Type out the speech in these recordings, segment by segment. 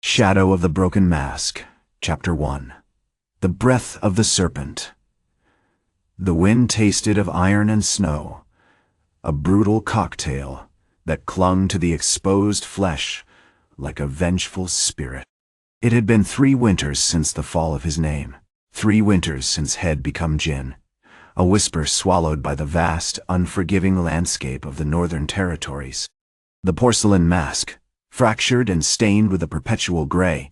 Shadow of the Broken Mask, Chapter 1. The Breath of the Serpent. The wind tasted of iron and snow, a brutal cocktail that clung to the exposed flesh like a vengeful spirit. It had been 3 winters since the fall of his name, 3 winters since Head become Jinn, a whisper swallowed by the vast, unforgiving landscape of the Northern Territories. The porcelain mask, fractured and stained with a perpetual gray,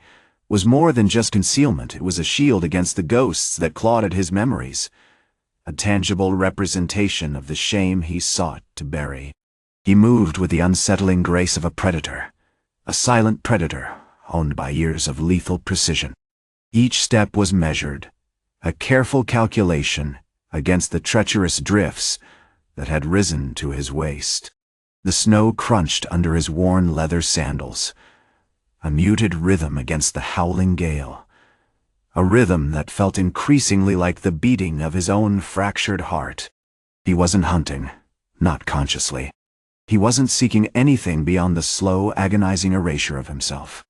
was more than just concealment. It was a shield against the ghosts that clawed at his memories, a tangible representation of the shame he sought to bury. He moved with the unsettling grace of a predator, a silent predator owned by years of lethal precision. Each step was measured, a careful calculation against the treacherous drifts that had risen to his waist. The snow crunched under his worn leather sandals, a muted rhythm against the howling gale, a rhythm that felt increasingly like the beating of his own fractured heart. He wasn't hunting, not consciously. He wasn't seeking anything beyond the slow, agonizing erasure of himself.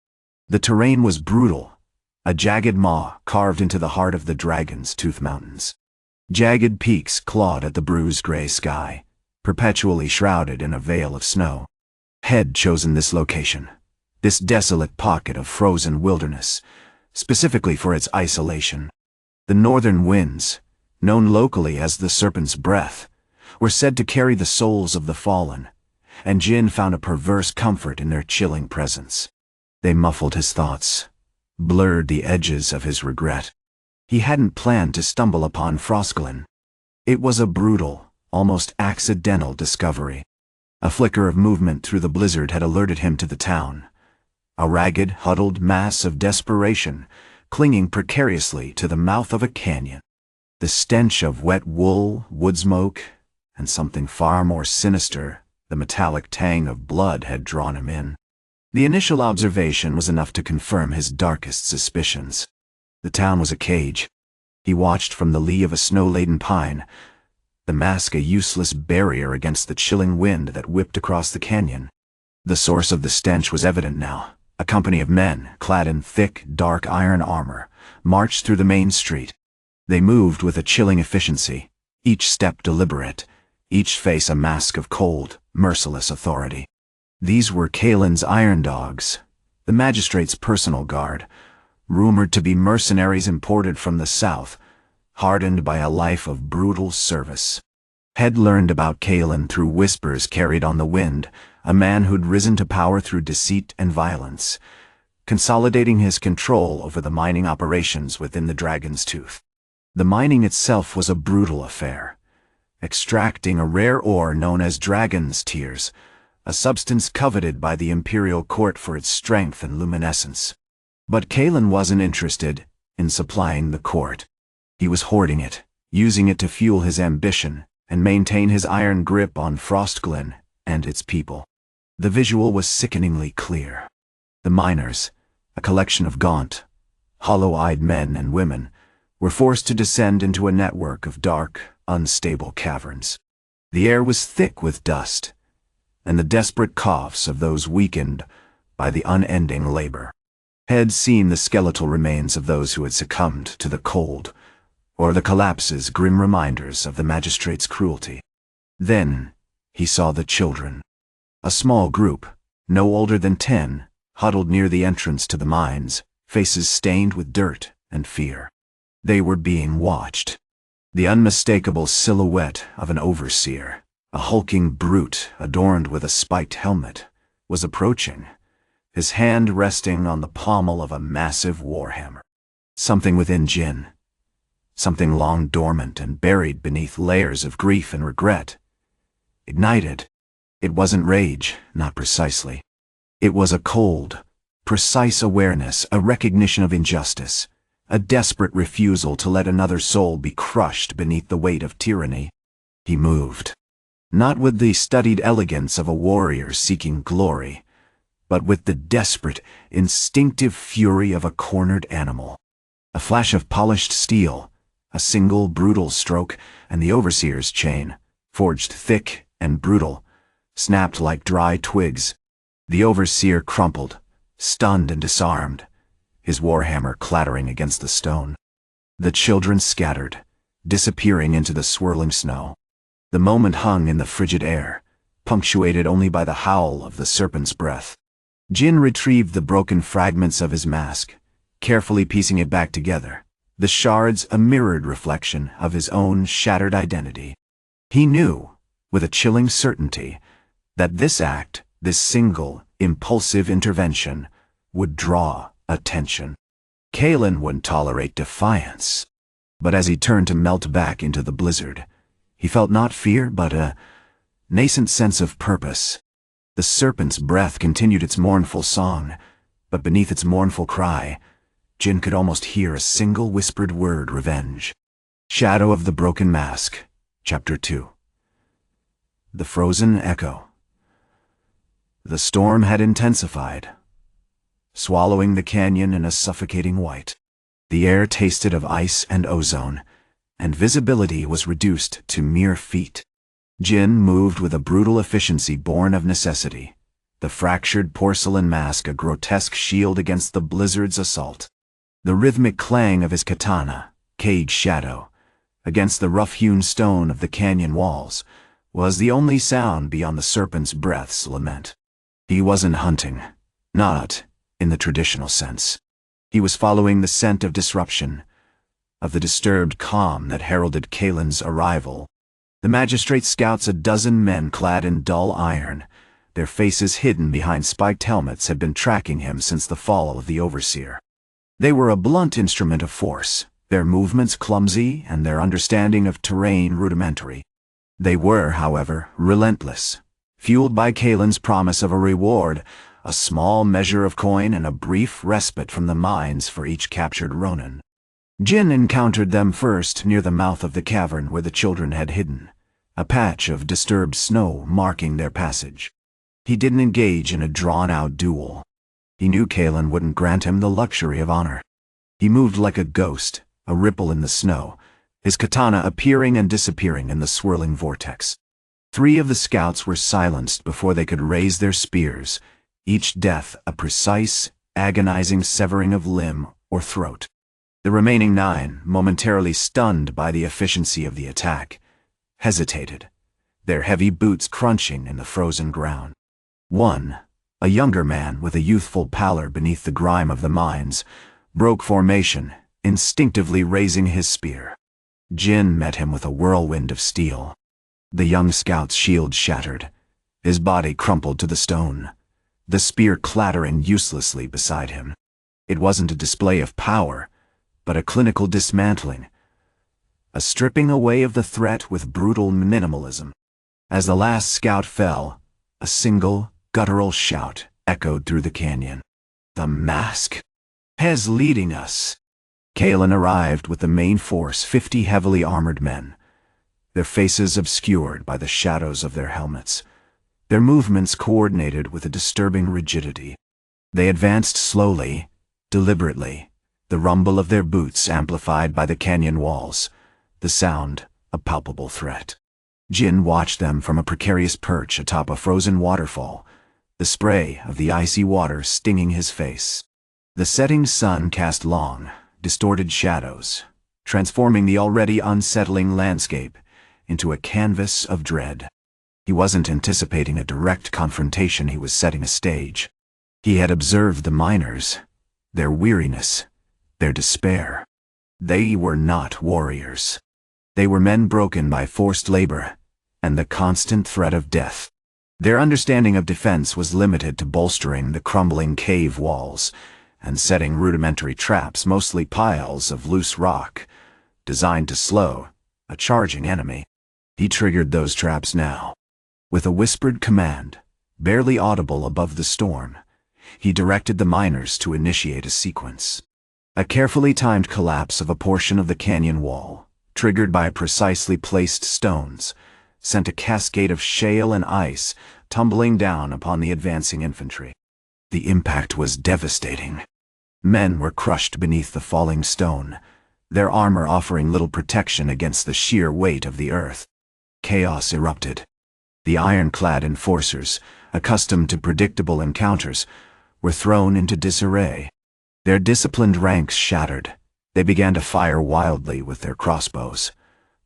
The terrain was brutal, a jagged maw carved into the heart of the Dragon's Tooth Mountains. Jagged peaks clawed at the bruised gray sky, perpetually shrouded in a veil of snow. Head chosen this location, this desolate pocket of frozen wilderness, specifically for its isolation. The northern winds, known locally as the Serpent's Breath, were said to carry the souls of the fallen, and Jinn found a perverse comfort in their chilling presence. They muffled his thoughts, blurred the edges of his regret. He hadn't planned to stumble upon Frostglen. It was a brutal, almost accidental discovery. A flicker of movement through the blizzard had alerted him to the town, a ragged, huddled mass of desperation clinging precariously to the mouth of a canyon. The stench of wet wool, wood smoke, and something far more sinister, the metallic tang of blood, had drawn him in. The initial observation was enough to confirm his darkest suspicions. The town was a cage. He watched from the lee of a snow-laden pine, the mask a useless barrier against the chilling wind that whipped across the canyon. The source of the stench was evident now. A company of men, clad in thick, dark iron armor, marched through the main street. They moved with a chilling efficiency, each step deliberate, each face a mask of cold, merciless authority. These were Kaelen's iron dogs, the magistrate's personal guard, rumored to be mercenaries imported from the south, hardened by a life of brutal service. Head learned about Kaelen through whispers carried on the wind, a man who'd risen to power through deceit and violence, consolidating his control over the mining operations within the Dragon's Tooth. The mining itself was a brutal affair, extracting a rare ore known as Dragon's Tears, a substance coveted by the imperial court for its strength and luminescence. But Kaelen wasn't interested in supplying the court. He was hoarding it, using it to fuel his ambition and maintain his iron grip on Frostglen and its people. The visual was sickeningly clear. The miners, a collection of gaunt, hollow-eyed men and women, were forced to descend into a network of dark, unstable caverns. The air was thick with dust, and the desperate coughs of those weakened by the unending labor. Head seen the skeletal remains of those who had succumbed to the cold, or the collapses, grim reminders of the magistrate's cruelty. Then he saw the children. A small group, no older than 10, huddled near the entrance to the mines, faces stained with dirt and fear. They were being watched. The unmistakable silhouette of an overseer, a hulking brute adorned with a spiked helmet, was approaching, his hand resting on the pommel of a massive warhammer. Something within Jinn, something long dormant and buried beneath layers of grief and regret, ignited. It wasn't rage, not precisely. It was a cold, precise awareness, a recognition of injustice, a desperate refusal to let another soul be crushed beneath the weight of tyranny. He moved, not with the studied elegance of a warrior seeking glory, but with the desperate, instinctive fury of a cornered animal. A flash of polished steel, a single brutal stroke, and the overseer's chain, forged thick and brutal, snapped like dry twigs. The overseer crumpled, stunned and disarmed, his warhammer clattering against the stone. The children scattered, disappearing into the swirling snow. The moment hung in the frigid air, punctuated only by the howl of the serpent's breath. Jin retrieved the broken fragments of his mask, carefully piecing it back together, the shards a mirrored reflection of his own shattered identity. He knew, with a chilling certainty, that this act, this single, impulsive intervention, would draw attention. Kaelen wouldn't tolerate defiance. But as he turned to melt back into the blizzard, he felt not fear but a nascent sense of purpose. The serpent's breath continued its mournful song, but beneath its mournful cry, Jin could almost hear a single whispered word: revenge. Shadow of the Broken Mask, Chapter 2. The Frozen Echo. The storm had intensified, swallowing the canyon in a suffocating white. The air tasted of ice and ozone, and visibility was reduced to mere feet. Jin moved with a brutal efficiency born of necessity, the fractured porcelain mask a grotesque shield against the blizzard's assault. The rhythmic clang of his katana, cage shadow, against the rough-hewn stone of the canyon walls, was the only sound beyond the serpent's breath's lament. He wasn't hunting, not in the traditional sense. He was following the scent of disruption, of the disturbed calm that heralded Kaelen's arrival. The magistrate scouts, a dozen men clad in dull iron, their faces hidden behind spiked helmets, had been tracking him since the fall of the overseer. They were a blunt instrument of force, their movements clumsy and their understanding of terrain rudimentary. They were, however, relentless, fueled by Kaelen's promise of a reward, a small measure of coin and a brief respite from the mines for each captured Ronin. Jin encountered them first near the mouth of the cavern where the children had hidden, a patch of disturbed snow marking their passage. He didn't engage in a drawn-out duel. He knew Kaelen wouldn't grant him the luxury of honor. He moved like a ghost, a ripple in the snow, his katana appearing and disappearing in the swirling vortex. 3 of the scouts were silenced before they could raise their spears, each death a precise, agonizing severing of limb or throat. The remaining 9, momentarily stunned by the efficiency of the attack, hesitated, their heavy boots crunching in the frozen ground. 1, a younger man with a youthful pallor beneath the grime of the mines, broke formation, instinctively raising his spear. Jin met him with a whirlwind of steel. The young scout's shield shattered, his body crumpled to the stone, the spear clattering uselessly beside him. It wasn't a display of power, but a clinical dismantling, a stripping away of the threat with brutal minimalism. As the last scout fell, a single, guttural shout echoed through the canyon. The mask! Hez leading us! Kaelen arrived with the main force, 50 heavily armored men, their faces obscured by the shadows of their helmets, their movements coordinated with a disturbing rigidity. They advanced slowly, deliberately, the rumble of their boots amplified by the canyon walls, the sound a palpable threat. Jin watched them from a precarious perch atop a frozen waterfall, the spray of the icy water stinging his face. The setting sun cast long, distorted shadows, transforming the already unsettling landscape into a canvas of dread. He wasn't anticipating a direct confrontation, he was setting a stage. He had observed the miners, their weariness, their despair. They were not warriors. They were men broken by forced labor and the constant threat of death. Their understanding of defense was limited to bolstering the crumbling cave walls and setting rudimentary traps, mostly piles of loose rock, designed to slow a charging enemy. He triggered those traps now. With a whispered command, barely audible above the storm, he directed the miners to initiate a sequence. A carefully timed collapse of a portion of the canyon wall, triggered by precisely placed stones, sent a cascade of shale and ice tumbling down upon the advancing infantry. The impact was devastating. Men were crushed beneath the falling stone, their armor offering little protection against the sheer weight of the earth. Chaos erupted. The iron-clad enforcers, accustomed to predictable encounters, were thrown into disarray. Their disciplined ranks shattered. They began to fire wildly with their crossbows,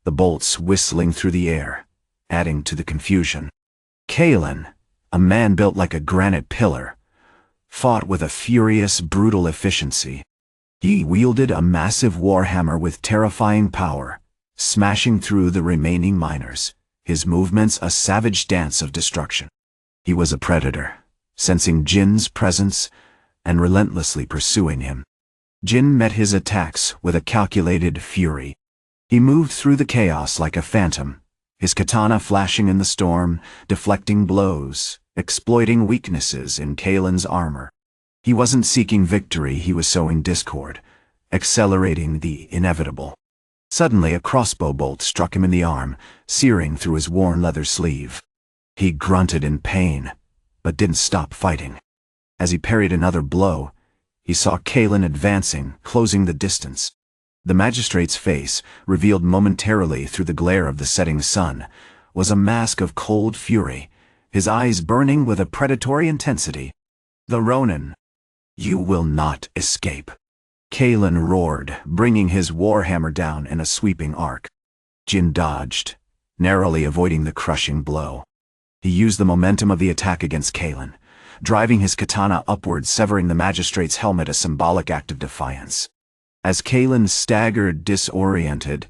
the bolts whistling through the air, adding to the confusion. Kaelen, a man built like a granite pillar, fought with a furious, brutal efficiency. He wielded a massive warhammer with terrifying power, smashing through the remaining miners, his movements a savage dance of destruction. He was a predator, sensing Jin's presence and relentlessly pursuing him. Jin met his attacks with a calculated fury. He moved through the chaos like a phantom, his katana flashing in the storm, deflecting blows, exploiting weaknesses in Kaelen's armor. He wasn't seeking victory, he was sowing discord, accelerating the inevitable. Suddenly a crossbow bolt struck him in the arm, searing through his worn leather sleeve. He grunted in pain, but didn't stop fighting. As he parried another blow, he saw Kaelen advancing, closing the distance. The magistrate's face, revealed momentarily through the glare of the setting sun, was a mask of cold fury, his eyes burning with a predatory intensity. "The Ronin, you will not escape," Kaelen roared, bringing his warhammer down in a sweeping arc. Jin dodged, narrowly avoiding the crushing blow. He used the momentum of the attack against Kaelen, driving his katana upward, severing the magistrate's helmet, a symbolic act of defiance. As Kaelen staggered disoriented,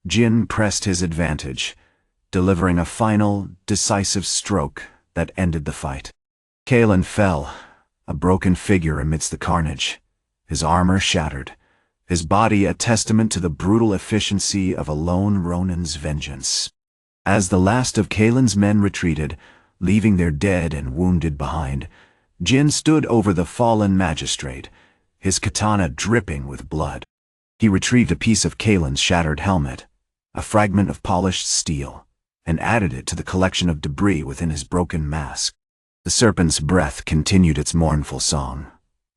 Jin pressed his advantage, delivering a final, decisive stroke that ended the fight. Kaelen fell, a broken figure amidst the carnage, his armor shattered, his body a testament to the brutal efficiency of a lone Ronin's vengeance. As the last of Kaelen's men retreated, leaving their dead and wounded behind, Jin stood over the fallen magistrate, his katana dripping with blood. He retrieved a piece of Kaelen's shattered helmet, a fragment of polished steel, and added it to the collection of debris within his broken mask. The serpent's breath continued its mournful song,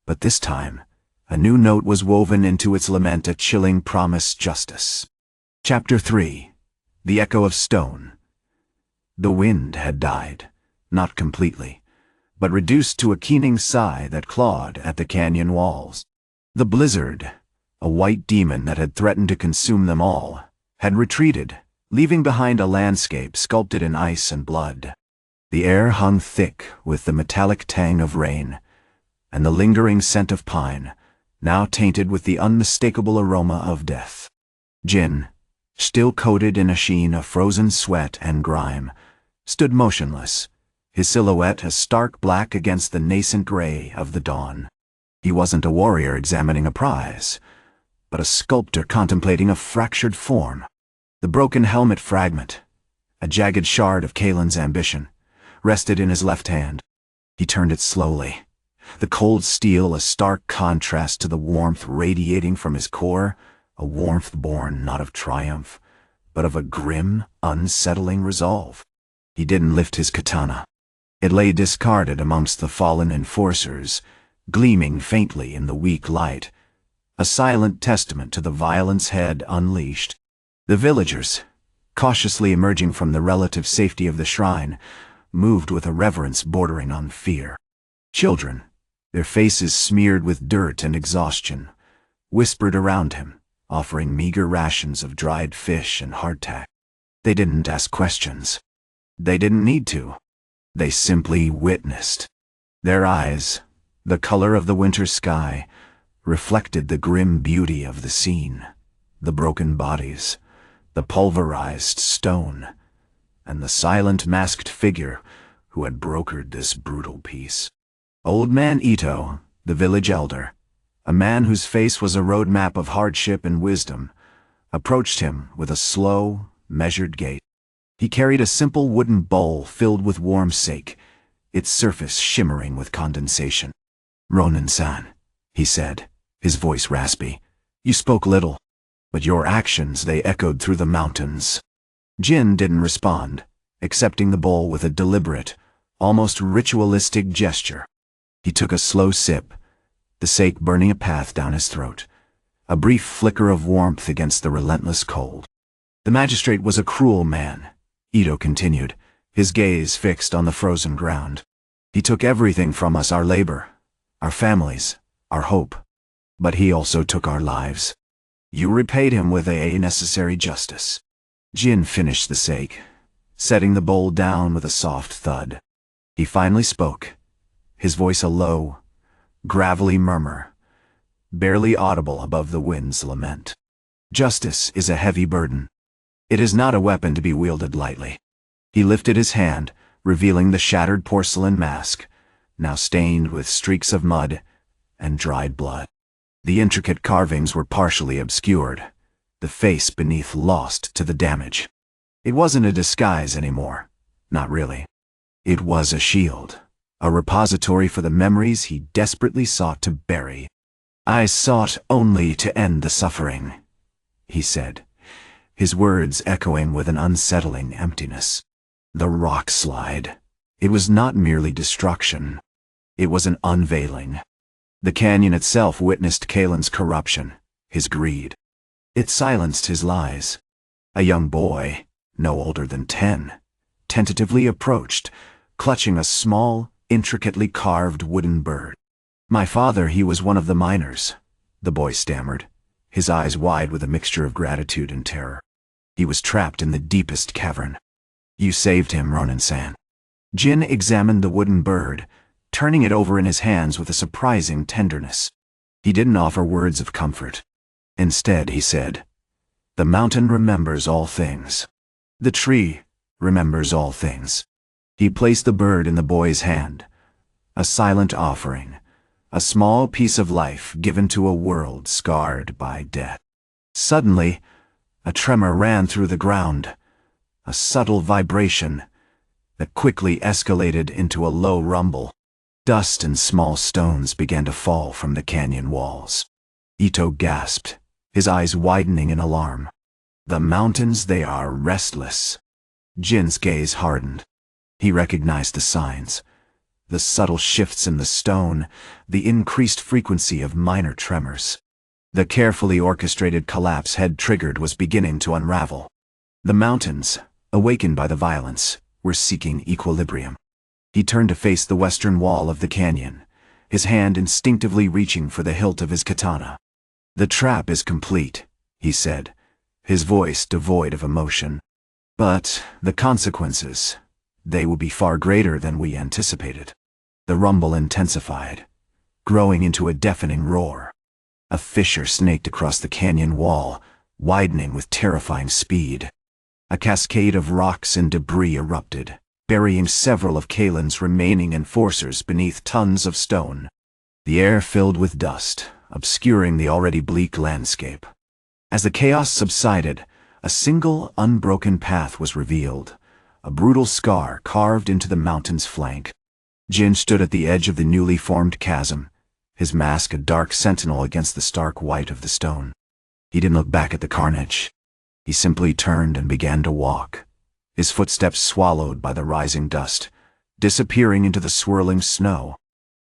but this time, a new note was woven into its lament, a chilling promise justice. Chapter 3. The Echo of Stone. The wind had died, not completely, but reduced to a keening sigh that clawed at the canyon walls. The blizzard, a white demon that had threatened to consume them all, had retreated, leaving behind a landscape sculpted in ice and blood. The air hung thick with the metallic tang of rain, and the lingering scent of pine, now tainted with the unmistakable aroma of death. Jin, still coated in a sheen of frozen sweat and grime, stood motionless, his silhouette a stark black against the nascent gray of the dawn. He wasn't a warrior examining a prize, but a sculptor contemplating a fractured form. The broken helmet fragment, a jagged shard of Kaelen's ambition, rested in his left hand. He turned it slowly, the cold steel a stark contrast to the warmth radiating from his core, a warmth born not of triumph, but of a grim, unsettling resolve. He didn't lift his katana. It lay discarded amongst the fallen enforcers, gleaming faintly in the weak light, a silent testament to the violence had unleashed. The villagers, cautiously emerging from the relative safety of the shrine, moved with a reverence bordering on fear. Children, their faces smeared with dirt and exhaustion, whispered around him, offering meager rations of dried fish and hardtack. They didn't ask questions. They didn't need to. They simply witnessed. Their eyes, the color of the winter sky, reflected the grim beauty of the scene, the broken bodies, the pulverized stone, and the silent masked figure who had brokered this brutal peace. Old Man Ito, the village elder, a man whose face was a roadmap of hardship and wisdom, approached him with a slow, measured gait. He carried a simple wooden bowl filled with warm sake, its surface shimmering with condensation. "Ronin-san," he said, his voice raspy, "you spoke little, but your actions, they echoed through the mountains." Jin didn't respond, accepting the bowl with a deliberate, almost ritualistic gesture. He took a slow sip, the sake burning a path down his throat, a brief flicker of warmth against the relentless cold. "The magistrate was a cruel man," Ito continued, his gaze fixed on the frozen ground. "He took everything from us, our labor, our families, our hope. But he also took our lives. You repaid him with a necessary justice." Jin finished the sake, setting the bowl down with a soft thud. He finally spoke, his voice a low, gravelly murmur, barely audible above the wind's lament. "Justice is a heavy burden. It is not a weapon to be wielded lightly." He lifted his hand, revealing the shattered porcelain mask, now stained with streaks of mud and dried blood. The intricate carvings were partially obscured, the face beneath lost to the damage. It wasn't a disguise anymore, not really. It was a shield, a repository for the memories he desperately sought to bury. "I sought only to end the suffering," he said, his words echoing with an unsettling emptiness. The rock slide. It was not merely destruction. It was an unveiling. The canyon itself witnessed Kaelen's corruption, his greed. It silenced his lies. A young boy, no older than 10, tentatively approached, clutching a small, intricately carved wooden bird. "My father, he was one of the miners," the boy stammered, his eyes wide with a mixture of gratitude and terror. "He was trapped in the deepest cavern. You saved him, Ronin-san." Jin examined the wooden bird, turning it over in his hands with a surprising tenderness. He didn't offer words of comfort. Instead, he said, "The mountain remembers all things. The tree remembers all things." He placed the bird in the boy's hand, a silent offering, a small piece of life given to a world scarred by death. Suddenly, a tremor ran through the ground, a subtle vibration that quickly escalated into a low rumble. Dust and small stones began to fall from the canyon walls. Ito gasped, his eyes widening in alarm. "The mountains, they are restless." Jin's gaze hardened. He recognized the signs, the subtle shifts in the stone, the increased frequency of minor tremors. The carefully orchestrated collapse head triggered was beginning to unravel. The mountains, awakened by the violence, were seeking equilibrium. He turned to face the western wall of the canyon, his hand instinctively reaching for the hilt of his katana. "The trap is complete," he said, his voice devoid of emotion. "But the consequences, they will be far greater than we anticipated." The rumble intensified, growing into a deafening roar. A fissure snaked across the canyon wall, widening with terrifying speed. A cascade of rocks and debris erupted, burying several of Kaelen's remaining enforcers beneath tons of stone. The air filled with dust, obscuring the already bleak landscape. As the chaos subsided, a single unbroken path was revealed, a brutal scar carved into the mountain's flank. Jin stood at the edge of the newly formed chasm, his mask a dark sentinel against the stark white of the stone. He didn't look back at the carnage. He simply turned and began to walk, his footsteps swallowed by the rising dust, disappearing into the swirling snow.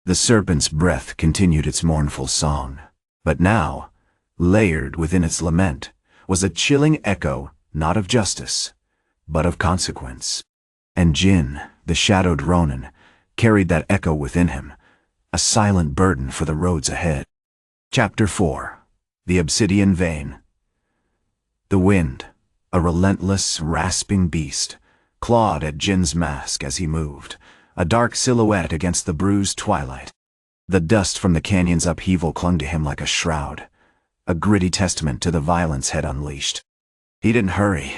The serpent's breath continued its mournful song, but now, layered within its lament, was a chilling echo not of justice, but of consequence. And Jin, the shadowed Ronin, carried that echo within him, a silent burden for the roads ahead. Chapter 4. The Obsidian Vein. The wind, a relentless, rasping beast, clawed at Jin's mask as he moved, a dark silhouette against the bruised twilight. The dust from the canyon's upheaval clung to him like a shroud, a gritty testament to the violence had unleashed. He didn't hurry,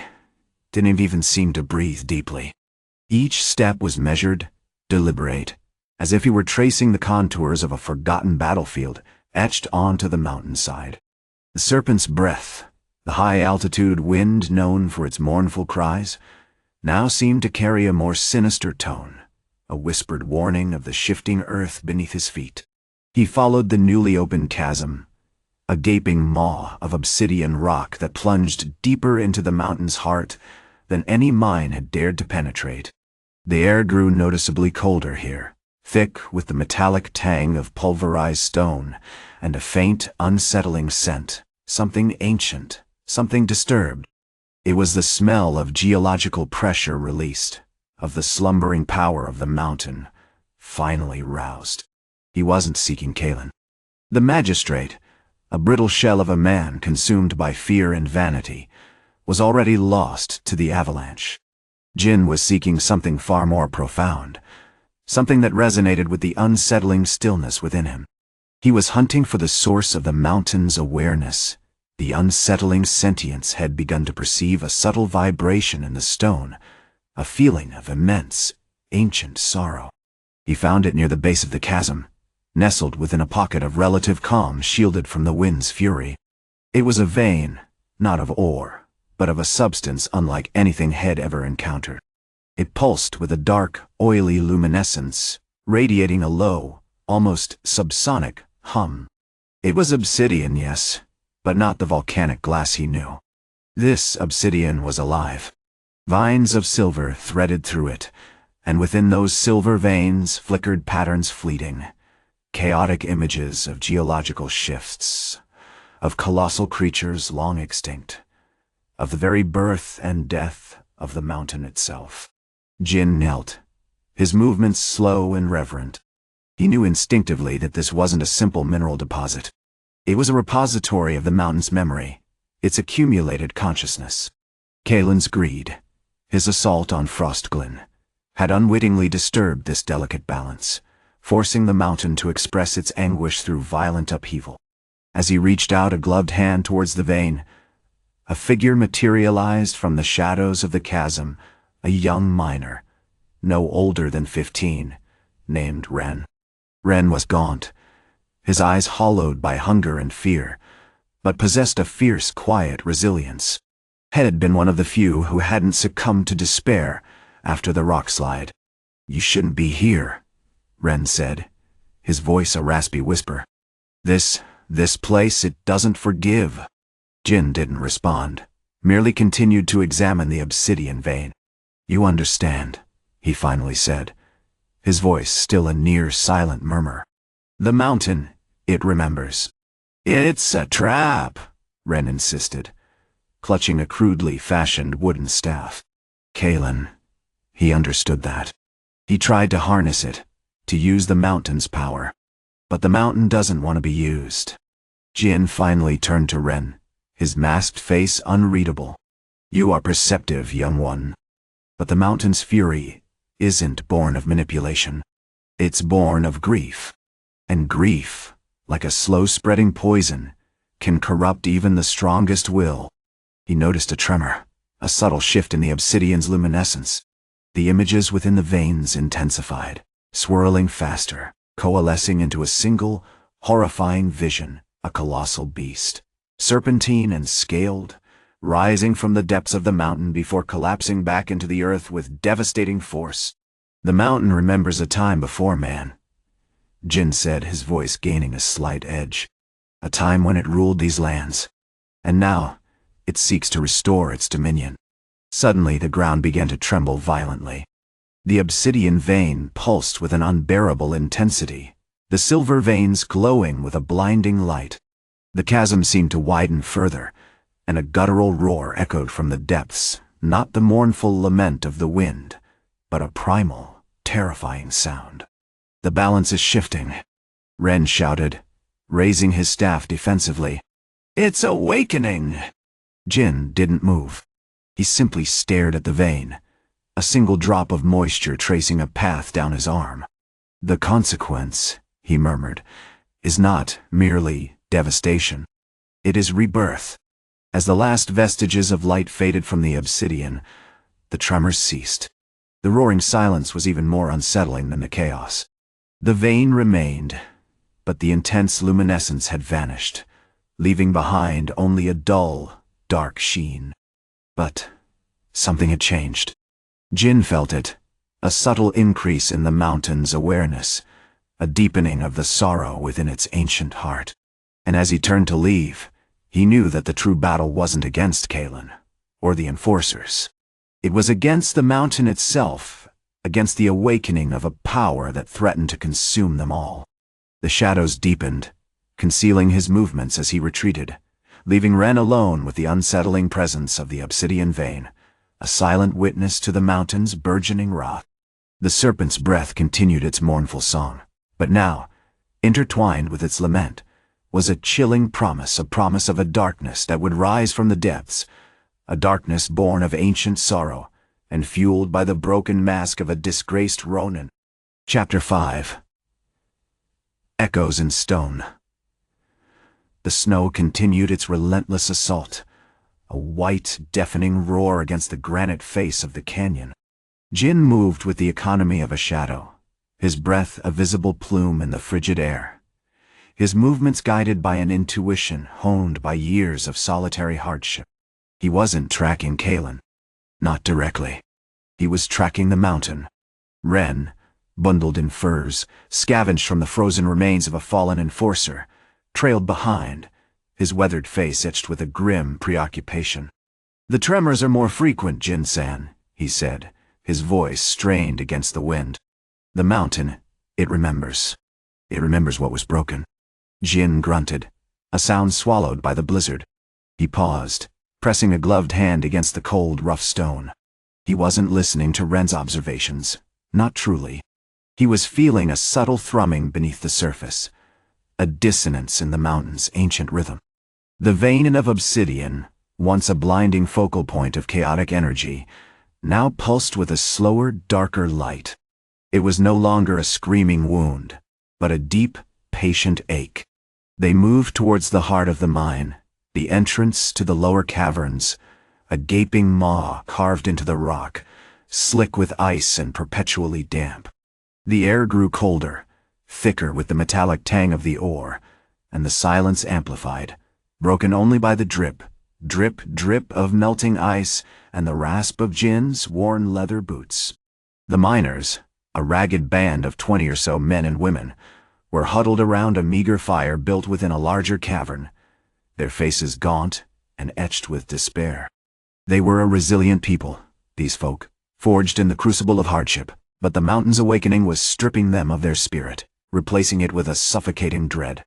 didn't even seem to breathe deeply. Each step was measured, deliberate, as if he were tracing the contours of a forgotten battlefield etched onto the mountainside. The serpent's breath, the high-altitude wind known for its mournful cries, now seemed to carry a more sinister tone, a whispered warning of the shifting earth beneath his feet. He followed the newly opened chasm, a gaping maw of obsidian rock that plunged deeper into the mountain's heart than any mine had dared to penetrate. The air grew noticeably colder here, thick with the metallic tang of pulverized stone and a faint, unsettling scent, something ancient, something disturbed. It was the smell of geological pressure released, of the slumbering power of the mountain, finally roused. He wasn't seeking Kaelen. The magistrate, a brittle shell of a man consumed by fear and vanity, was already lost to the avalanche. Jin was seeking something far more profound, something that resonated with the unsettling stillness within him. He was hunting for the source of the mountain's awareness. The unsettling sentience had begun to perceive a subtle vibration in the stone, a feeling of immense, ancient sorrow. He found it near the base of the chasm, nestled within a pocket of relative calm shielded from the wind's fury. It was a vein, not of ore, but of a substance unlike anything had ever encountered. It pulsed with a dark, oily luminescence, radiating a low, almost subsonic hum. It was obsidian, yes, but not the volcanic glass he knew. This obsidian was alive. Vines of silver threaded through it, and within those silver veins flickered patterns fleeting, chaotic images of geological shifts, of colossal creatures long extinct, of the very birth and death of the mountain itself. Jin knelt, his movements slow and reverent. He knew instinctively that this wasn't a simple mineral deposit. It was a repository of the mountain's memory, its accumulated consciousness. Kaelen's greed, his assault on Frostglen, had unwittingly disturbed this delicate balance, forcing the mountain to express its anguish through violent upheaval. As he reached out a gloved hand towards the vein, a figure materialized from the shadows of the chasm, a young miner, no older than 15, named Ren. Ren was gaunt, his eyes hollowed by hunger and fear, but possessed a fierce, quiet resilience. Had been one of the few who hadn't succumbed to despair after the rock slide. "You shouldn't be here," Ren said, his voice a raspy whisper. This place, it doesn't forgive." Jin didn't respond, merely continued to examine the obsidian vein. "You understand," he finally said, his voice still a near silent murmur. "The mountain, it remembers." "It's a trap," Ren insisted, clutching a crudely fashioned wooden staff. Kaelen, he understood that. He tried to harness it, to use the mountain's power. But the mountain doesn't want to be used. Jin finally turned to Ren, his masked face unreadable. "You are perceptive, young one. But the mountain's fury isn't born of manipulation. It's born of grief. And grief, like a slow-spreading poison, can corrupt even the strongest will." He noticed a tremor, a subtle shift in the obsidian's luminescence. The images within the veins intensified, swirling faster, coalescing into a single, horrifying vision, a colossal beast, serpentine and scaled, rising from the depths of the mountain before collapsing back into the earth with devastating force. "The mountain remembers a time before man," Jin said, his voice gaining a slight edge. "A time when it ruled these lands. And now, it seeks to restore its dominion." Suddenly the ground began to tremble violently. The obsidian vein pulsed with an unbearable intensity, the silver veins glowing with a blinding light. The chasm seemed to widen further, and a guttural roar echoed from the depths, not the mournful lament of the wind, but a primal, terrifying sound. "The balance is shifting," Ren shouted, raising his staff defensively. "It's awakening!" Jin didn't move. He simply stared at the vein, a single drop of moisture tracing a path down his arm. "The consequence," he murmured, "is not merely devastation. It is rebirth." As the last vestiges of light faded from the obsidian, the tremors ceased. The roaring silence was even more unsettling than the chaos. The vein remained, but the intense luminescence had vanished, leaving behind only a dull, dark sheen. But something had changed. Jin felt it, a subtle increase in the mountain's awareness, a deepening of the sorrow within its ancient heart. And as he turned to leave, he knew that the true battle wasn't against Kaelen, or the enforcers. It was against the mountain itself, against the awakening of a power that threatened to consume them all. The shadows deepened, concealing his movements as he retreated, leaving Ren alone with the unsettling presence of the obsidian vein, a silent witness to the mountain's burgeoning wrath. The serpent's breath continued its mournful song, but now Intertwined with its lament was a chilling promise, a promise of a darkness that would rise from the depths, a darkness born of ancient sorrow and fueled by the broken mask of a disgraced Ronin. Chapter 5. Echoes in Stone. The snow continued its relentless assault, a white, deafening roar against the granite face of the canyon. Jin moved with the economy of a shadow, his breath a visible plume in the frigid air, his movements guided by an intuition honed by years of solitary hardship. He wasn't tracking Kaelen. Not directly. He was tracking the mountain. Ren, bundled in furs, scavenged from the frozen remains of a fallen enforcer, trailed behind, his weathered face etched with a grim preoccupation. "The tremors are more frequent, Jin-san," he said, his voice strained against the wind. "The mountain, it remembers. It remembers what was broken." Jin grunted, a sound swallowed by the blizzard. He paused, pressing a gloved hand against the cold, rough stone. He wasn't listening to Ren's observations, not truly. He was feeling a subtle thrumming beneath the surface, a dissonance in the mountain's ancient rhythm. The vein of obsidian, once a blinding focal point of chaotic energy, now pulsed with a slower, darker light. It was no longer a screaming wound, but a deep, patient ache. They moved towards the heart of the mine, the entrance to the lower caverns, a gaping maw carved into the rock, slick with ice and perpetually damp. The air grew colder, thicker with the metallic tang of the ore, and the silence amplified, broken only by the drip, drip, drip of melting ice and the rasp of Jin's worn leather boots. The miners, a ragged band of 20 or so men and women, were huddled around a meager fire built within a larger cavern, their faces gaunt and etched with despair. They were a resilient people, these folk, forged in the crucible of hardship, but the mountain's awakening was stripping them of their spirit, replacing it with a suffocating dread.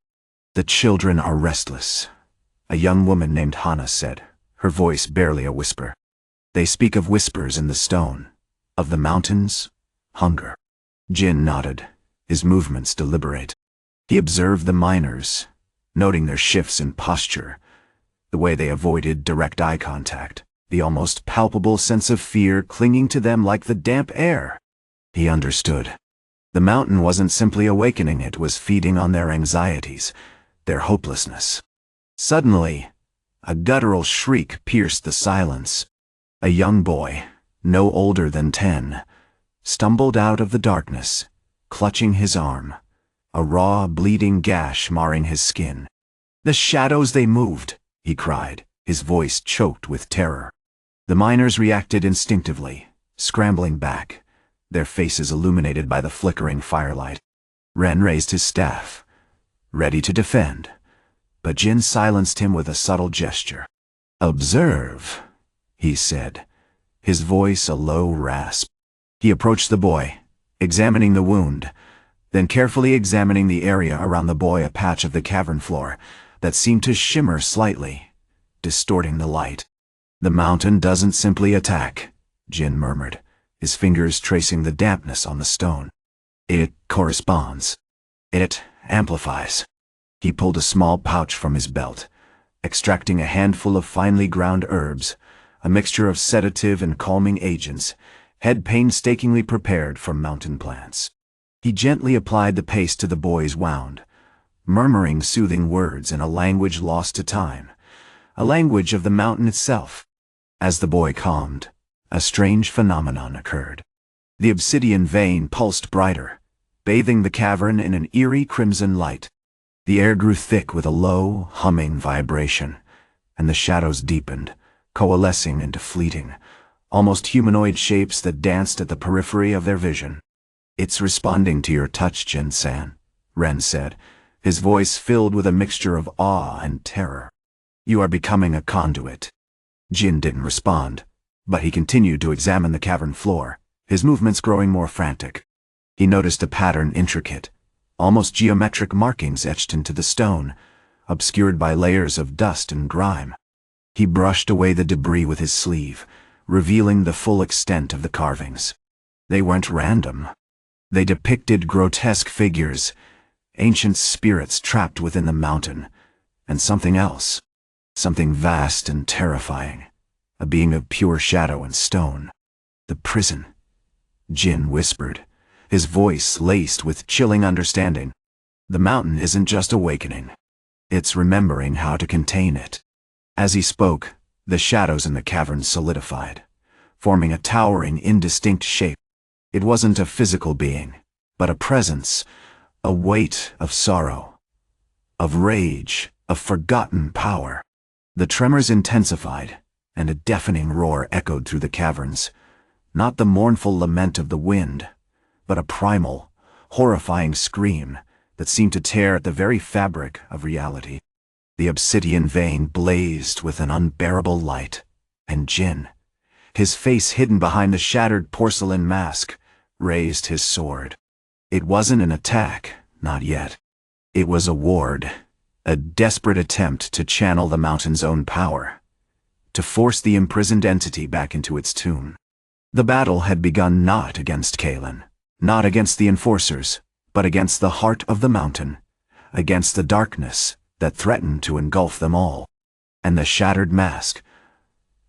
"The children are restless," a young woman named Hana said, her voice barely a whisper. "They speak of whispers in the stone, of the mountain's hunger." Jin nodded, his movements deliberate. He observed the miners, noting their shifts in posture, the way they avoided direct eye contact, the almost palpable sense of fear clinging to them like the damp air. He understood. The mountain wasn't simply awakening, it was feeding on their anxieties, their hopelessness. Suddenly, a guttural shriek pierced the silence. A young boy, no older than 10, stumbled out of the darkness, clutching his arm, a raw, bleeding gash marring his skin. "The shadows, they moved," he cried, his voice choked with terror. The miners reacted instinctively, scrambling back, their faces illuminated by the flickering firelight. Ren raised his staff, ready to defend, but Jin silenced him with a subtle gesture. "Observe," he said, his voice a low rasp. He approached the boy, examining the wound, then carefully examining the area around the boy, a patch of the cavern floor that seemed to shimmer slightly, distorting the light. "The mountain doesn't simply attack," Jin murmured, his fingers tracing the dampness on the stone. "It corresponds. It amplifies." He pulled a small pouch from his belt, extracting a handful of finely ground herbs, a mixture of sedative and calming agents, had painstakingly prepared from mountain plants. He gently applied the paste to the boy's wound, murmuring soothing words in a language lost to time, a language of the mountain itself. As the boy calmed, a strange phenomenon occurred. The obsidian vein pulsed brighter, bathing the cavern in an eerie crimson light. The air grew thick with a low, humming vibration, and the shadows deepened, coalescing into fleeting, almost humanoid shapes that danced at the periphery of their vision. "It's responding to your touch, Jin-san," Ren said, his voice filled with a mixture of awe and terror. "You are becoming a conduit." Jin didn't respond, but he continued to examine the cavern floor, his movements growing more frantic. He noticed a pattern intricate, almost geometric markings etched into the stone, obscured by layers of dust and grime. He brushed away the debris with his sleeve, revealing the full extent of the carvings. They weren't random. They depicted grotesque figures, ancient spirits trapped within the mountain, and something else, something vast and terrifying, a being of pure shadow and stone. The prison, Jin whispered, his voice laced with chilling understanding. The mountain isn't just awakening. It's remembering how to contain it. As he spoke, the shadows in the cavern solidified, forming a towering, indistinct shape. It wasn't a physical being, but a presence, a weight of sorrow, of rage, of forgotten power. The tremors intensified, and a deafening roar echoed through the caverns, not the mournful lament of the wind, but a primal, horrifying scream that seemed to tear at the very fabric of reality. The obsidian vein blazed with an unbearable light, and Jin, his face hidden behind the shattered porcelain mask, raised his sword. It wasn't an attack, not yet. It was a ward, a desperate attempt to channel the mountain's own power, to force the imprisoned entity back into its tomb. The battle had begun not against Kaelen, not against the enforcers, but against the heart of the mountain, against the darkness that threatened to engulf them all. And the shattered mask,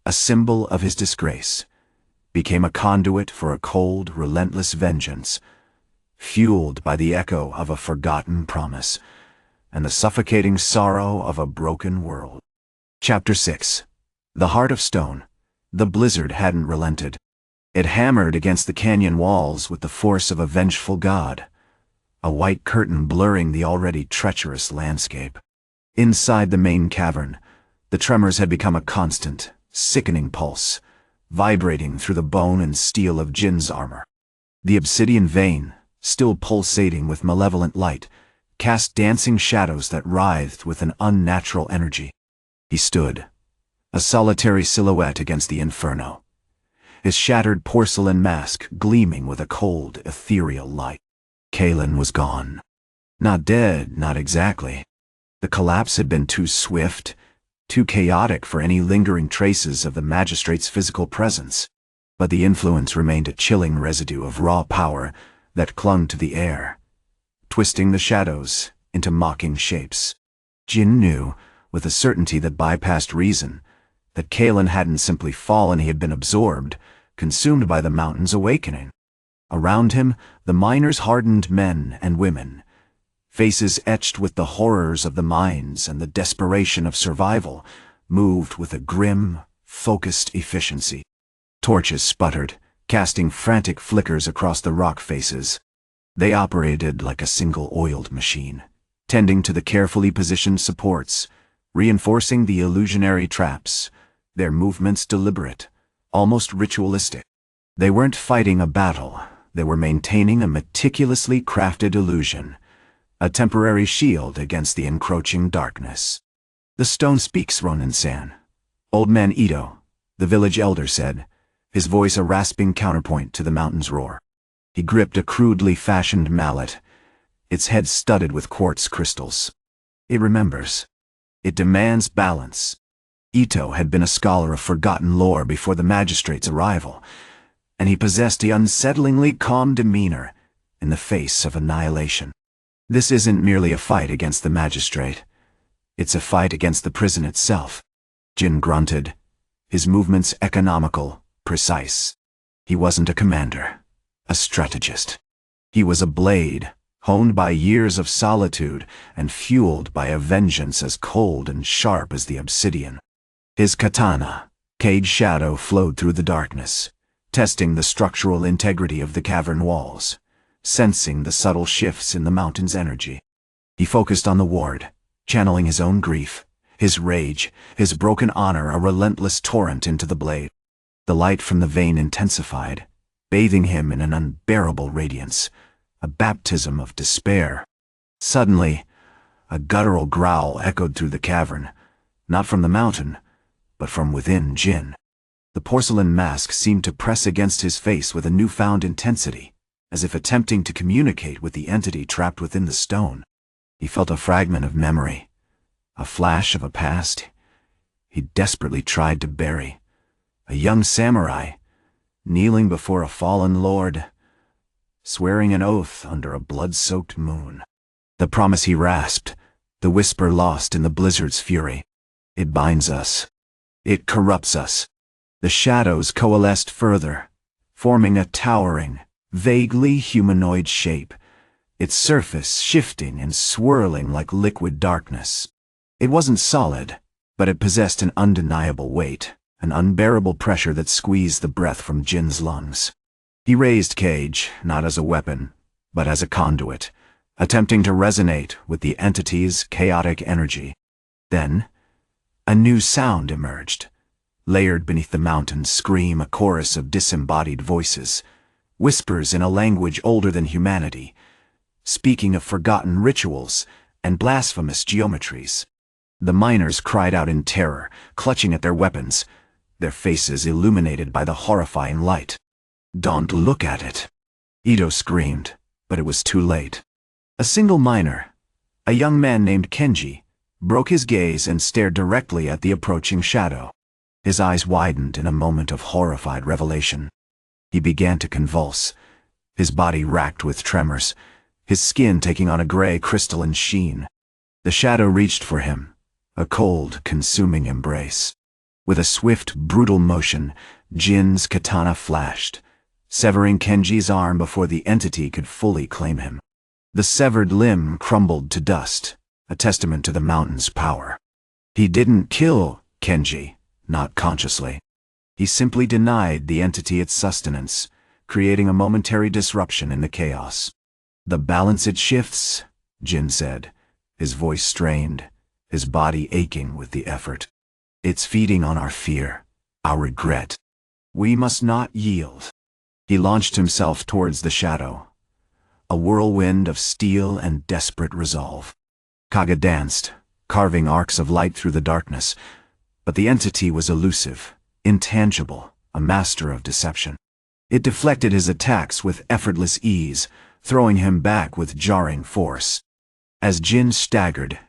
a symbol of his disgrace, became a conduit for a cold, relentless vengeance, fueled by the echo of a forgotten promise and the suffocating sorrow of a broken world. Chapter 6. The Heart of Stone. The blizzard hadn't relented. It hammered against the canyon walls with the force of a vengeful god, a white curtain blurring the already treacherous landscape. Inside the main cavern, the tremors had become a constant, sickening pulse, vibrating through the bone and steel of Jin's armor. The obsidian vein, still pulsating with malevolent light, cast dancing shadows that writhed with an unnatural energy. He stood, a solitary silhouette against the inferno, his shattered porcelain mask gleaming with a cold, ethereal light. Kaelen was gone. Not dead, not exactly. The collapse had been too swift, too chaotic for any lingering traces of the magistrate's physical presence, but the influence remained a chilling residue of raw power that clung to the air, twisting the shadows into mocking shapes. Jin knew, with a certainty that bypassed reason, that Kaelen hadn't simply fallen, he had been absorbed, consumed by the mountain's awakening. Around him, the miners hardened men and women, faces etched with the horrors of the mines and the desperation of survival, moved with a grim, focused efficiency. Torches sputtered, casting frantic flickers across the rock faces. They operated like a single oiled machine, tending to the carefully positioned supports, reinforcing the illusionary traps, their movements deliberate, almost ritualistic. They weren't fighting a battle, they were maintaining a meticulously crafted illusion, a temporary shield against the encroaching darkness. "The stone speaks, Ronin-san," Old Man Ito, the village elder, said, his voice a rasping counterpoint to the mountain's roar. He gripped a crudely fashioned mallet, its head studded with quartz crystals. "It remembers. It demands balance." Ito had been a scholar of forgotten lore before the magistrate's arrival, and he possessed the unsettlingly calm demeanor in the face of annihilation. "This isn't merely a fight against the magistrate. It's a fight against the prison itself." Jin grunted, his movements economical, precise. He wasn't a commander, a strategist. He was a blade, honed by years of solitude and fueled by a vengeance as cold and sharp as the obsidian. His katana, cage shadow, flowed through the darkness, testing the structural integrity of the cavern walls, sensing the subtle shifts in the mountain's energy. He focused on the ward, channeling his own grief, his rage, his broken honor a relentless torrent into the blade. The light from the vein intensified, bathing him in an unbearable radiance, a baptism of despair. Suddenly, a guttural growl echoed through the cavern, not from the mountain, but from within Jin. The porcelain mask seemed to press against his face with a newfound intensity, as if attempting to communicate with the entity trapped within the stone. He felt a fragment of memory, a flash of a past he desperately tried to bury. A young samurai, kneeling before a fallen lord, swearing an oath under a blood-soaked moon. The promise he rasped, the whisper lost in the blizzard's fury. It binds us. It corrupts us. The shadows coalesced further, forming a towering, vaguely humanoid shape, its surface shifting and swirling like liquid darkness. It wasn't solid, but it possessed an undeniable weight, an unbearable pressure that squeezed the breath from Jin's lungs. He raised Cage, not as a weapon, but as a conduit, attempting to resonate with the entity's chaotic energy. Then, a new sound emerged. Layered beneath the mountain's scream, a chorus of disembodied voices, whispers in a language older than humanity, speaking of forgotten rituals and blasphemous geometries. The miners cried out in terror, clutching at their weapons, their faces illuminated by the horrifying light. "Don't look at it," Ito screamed, but it was too late. A single miner, a young man named Kenji, broke his gaze and stared directly at the approaching shadow. His eyes widened in a moment of horrified revelation. He began to convulse, his body racked with tremors, his skin taking on a gray crystalline sheen. The shadow reached for him, a cold, consuming embrace. With a swift, brutal motion, Jin's katana flashed, severing Kenji's arm before the entity could fully claim him. The severed limb crumbled to dust, a testament to the mountain's power. He didn't kill Kenji, not consciously. He simply denied the entity its sustenance, creating a momentary disruption in the chaos. "The balance it shifts," Jin said, his voice strained, his body aching with the effort. "It's feeding on our fear, our regret. We must not yield." He launched himself towards the shadow, a whirlwind of steel and desperate resolve. Kaga danced, carving arcs of light through the darkness, but the entity was elusive, intangible, a master of deception. It deflected his attacks with effortless ease, throwing him back with jarring force. As Jin staggered,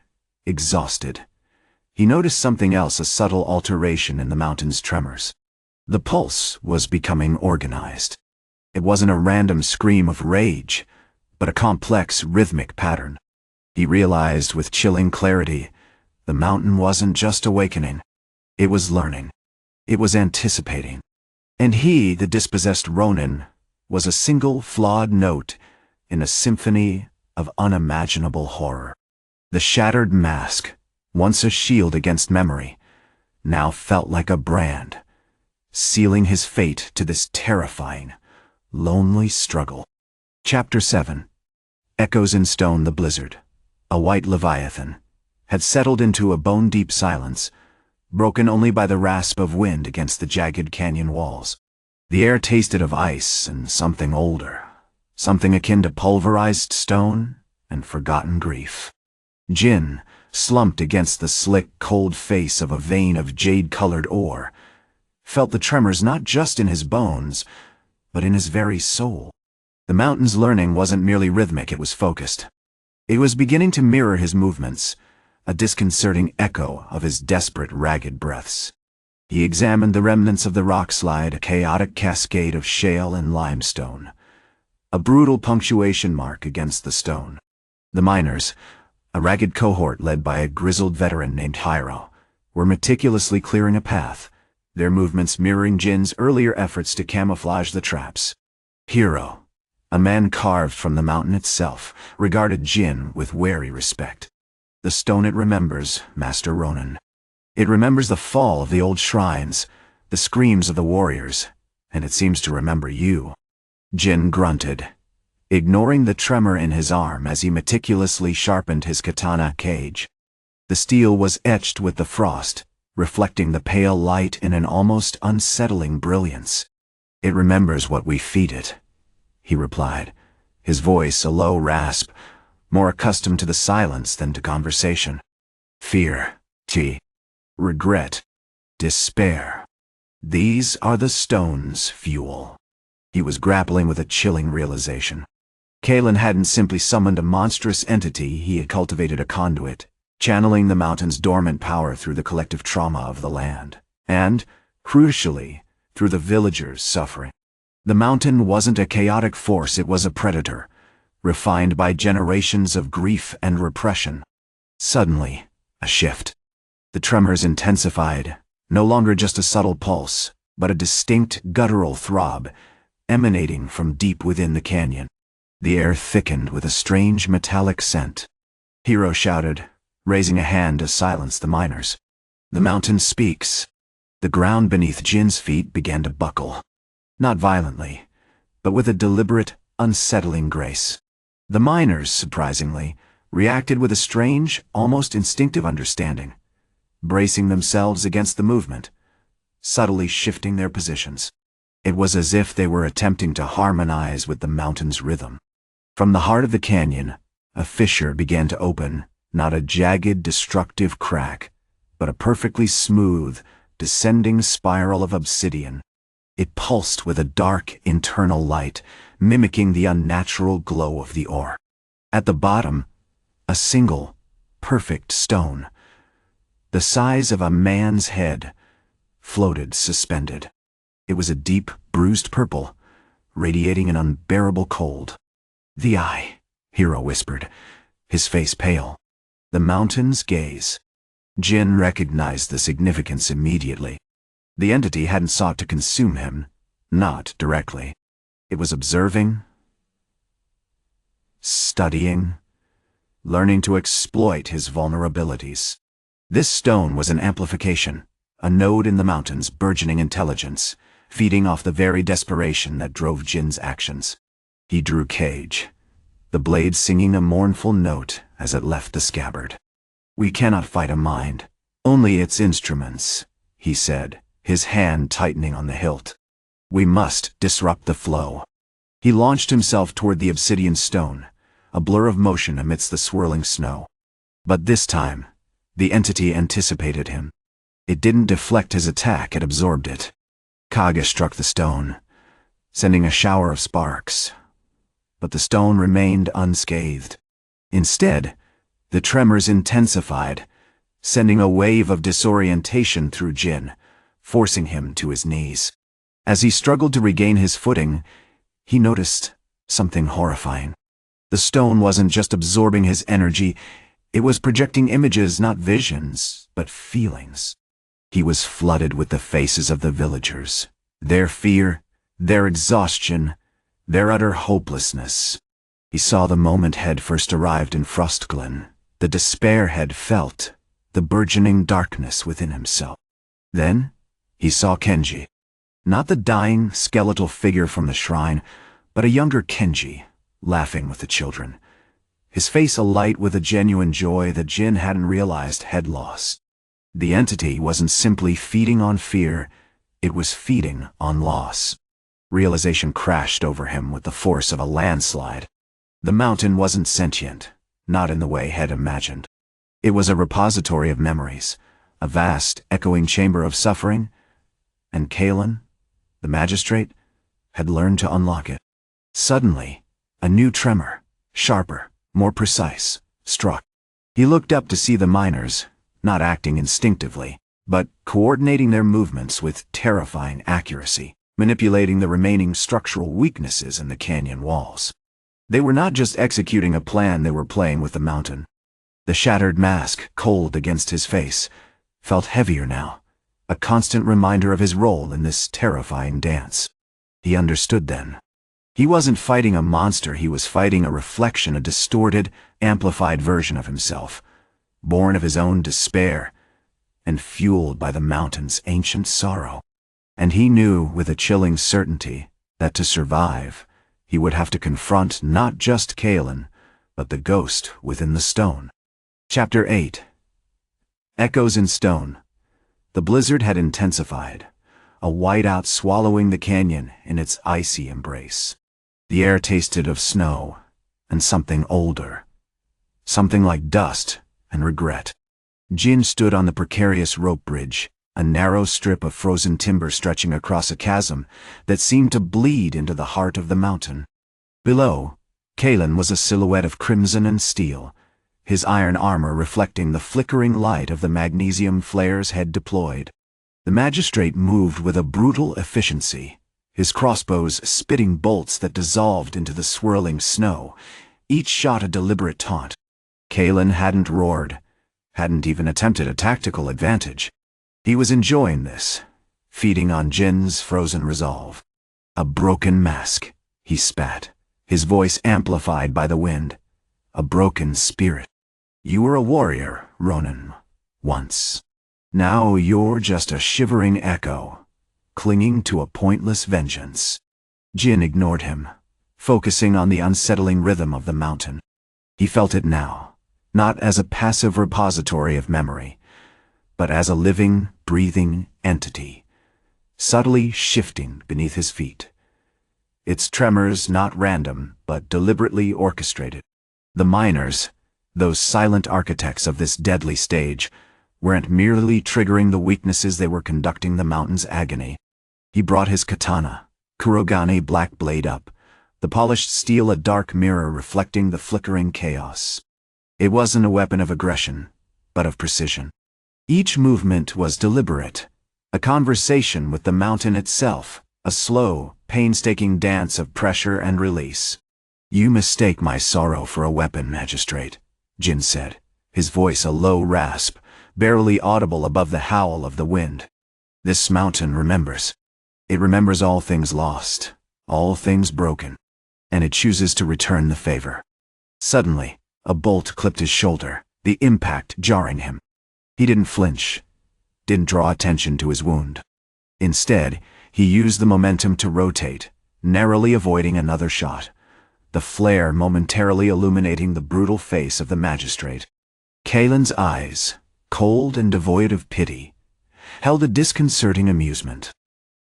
exhausted, he noticed something else, a subtle alteration in the mountain's tremors. The pulse was becoming organized. It wasn't a random scream of rage, but a complex, rhythmic pattern. He realized with chilling clarity, the mountain wasn't just awakening. It was learning. It was anticipating. And he, the dispossessed Ronin, was a single flawed note in a symphony of unimaginable horror. The shattered mask, once a shield against memory, now felt like a brand, sealing his fate to this terrifying, lonely struggle. Chapter 7. Echoes in stone. The blizzard, a white leviathan, had settled into a bone-deep silence, broken only by the rasp of wind against the jagged canyon walls. The air tasted of ice and something older, something akin to pulverized stone and forgotten grief. Jin, slumped against the slick, cold face of a vein of jade-colored ore, felt the tremors not just in his bones, but in his very soul. The mountain's learning wasn't merely rhythmic, it was focused. It was beginning to mirror his movements, a disconcerting echo of his desperate, ragged breaths. He examined the remnants of the rock slide, a chaotic cascade of shale and limestone, a brutal punctuation mark against the stone. The miners, a ragged cohort led by a grizzled veteran named Hiro, were meticulously clearing a path, their movements mirroring Jin's earlier efforts to camouflage the traps. Hiro, a man carved from the mountain itself, regarded Jin with wary respect. "The stone it remembers, Master Ronin. It remembers the fall of the old shrines, the screams of the warriors, and it seems to remember you." Jin grunted, ignoring the tremor in his arm as he meticulously sharpened his katana Cage. The steel was etched with the frost, reflecting the pale light in an almost unsettling brilliance. "It remembers what we feed it," he replied, his voice a low rasp, more accustomed to the silence than to conversation. "Fear, regret, despair. These are the stone's fuel." He was grappling with a chilling realization. Kaelen hadn't simply summoned a monstrous entity, he had cultivated a conduit, channeling the mountain's dormant power through the collective trauma of the land, and, crucially, through the villagers' suffering. The mountain wasn't a chaotic force, it was a predator, refined by generations of grief and repression. Suddenly, a shift. The tremors intensified, no longer just a subtle pulse, but a distinct guttural throb, emanating from deep within the canyon. The air thickened with a strange metallic scent. Hero shouted, raising a hand to silence the miners. "The mountain speaks." The ground beneath Jin's feet began to buckle. Not violently, but with a deliberate, unsettling grace. The miners, surprisingly, reacted with a strange, almost instinctive understanding, bracing themselves against the movement, subtly shifting their positions. It was as if they were attempting to harmonize with the mountain's rhythm. From the heart of the canyon, a fissure began to open, not a jagged, destructive crack, but a perfectly smooth, descending spiral of obsidian. It pulsed with a dark, internal light, mimicking the unnatural glow of the ore. At the bottom, a single, perfect stone, the size of a man's head, floated suspended. It was a deep, bruised purple, radiating an unbearable cold. "The eye," Hero whispered, his face pale. "The mountain's gaze." Jin recognized the significance immediately. The entity hadn't sought to consume him, not directly. It was observing, studying, learning to exploit his vulnerabilities. This stone was an amplification, a node in the mountain's burgeoning intelligence, feeding off the very desperation that drove Jin's actions. He drew cage, the blade singing a mournful note as it left the scabbard. "We cannot fight a mind, only its instruments," he said, his hand tightening on the hilt. "We must disrupt the flow." He launched himself toward the obsidian stone, a blur of motion amidst the swirling snow. But this time, the entity anticipated him. It didn't deflect his attack, it absorbed it. Kage struck the stone, sending a shower of sparks. But the stone remained unscathed. Instead, the tremors intensified, sending a wave of disorientation through Jin, forcing him to his knees. As he struggled to regain his footing, he noticed something horrifying. The stone wasn't just absorbing his energy, it was projecting images, not visions, but feelings. He was flooded with the faces of the villagers, their fear, their exhaustion, their utter hopelessness. He saw the moment Head first arrived in Frostglen, the despair Head felt, the burgeoning darkness within himself. Then, he saw Kenji. Not the dying, skeletal figure from the shrine, but a younger Kenji, laughing with the children, his face alight with a genuine joy that Jin hadn't realized Head lost. The entity wasn't simply feeding on fear, it was feeding on loss. Realization crashed over him with the force of a landslide. The mountain wasn't sentient, not in the way Head imagined. It was a repository of memories, a vast, echoing chamber of suffering, and Kaelen, the magistrate, had learned to unlock it. Suddenly, a new tremor, sharper, more precise, struck. He looked up to see the miners, not acting instinctively, but coordinating their movements with terrifying accuracy, manipulating the remaining structural weaknesses in the canyon walls. They were not just executing a plan, they were playing with the mountain. The shattered mask, cold against his face, felt heavier now, a constant reminder of his role in this terrifying dance. He understood then. He wasn't fighting a monster, he was fighting a reflection, a distorted, amplified version of himself, born of his own despair, and fueled by the mountain's ancient sorrow. And he knew with a chilling certainty that to survive, he would have to confront not just Kaelen, but the ghost within the stone. Chapter 8. Echoes in Stone. The blizzard had intensified, a whiteout swallowing the canyon in its icy embrace. The air tasted of snow and something older, something like dust and regret. Jin stood on the precarious rope bridge, a narrow strip of frozen timber stretching across a chasm that seemed to bleed into the heart of the mountain. Below, Kaelen was a silhouette of crimson and steel, his iron armor reflecting the flickering light of the magnesium flares Head deployed. The magistrate moved with a brutal efficiency, his crossbows spitting bolts that dissolved into the swirling snow, each shot a deliberate taunt. Kaelen hadn't roared, hadn't even attempted a tactical advantage. He was enjoying this, feeding on Jin's frozen resolve. A broken mask, he spat, his voice amplified by the wind. A broken spirit. You were a warrior, Ronin, once. Now you're just a shivering echo, clinging to a pointless vengeance. Jin ignored him, focusing on the unsettling rhythm of the mountain. He felt it now, not as a passive repository of memory, but as a living, breathing entity, subtly shifting beneath his feet. Its tremors not random, but deliberately orchestrated. The miners, those silent architects of this deadly stage, weren't merely triggering the weaknesses, they were conducting the mountain's agony. He brought his katana, Kurogane black blade up, the polished steel a dark mirror reflecting the flickering chaos. It wasn't a weapon of aggression, but of precision. Each movement was deliberate, a conversation with the mountain itself, a slow, painstaking dance of pressure and release. You mistake my sorrow for a weapon, Magistrate, Jin said, his voice a low rasp, barely audible above the howl of the wind. This mountain remembers. It remembers all things lost, all things broken, and it chooses to return the favor. Suddenly, a bolt clipped his shoulder, the impact jarring him. He didn't flinch, didn't draw attention to his wound. Instead, he used the momentum to rotate, narrowly avoiding another shot, the flare momentarily illuminating the brutal face of the magistrate. Kaelen's eyes, cold and devoid of pity, held a disconcerting amusement.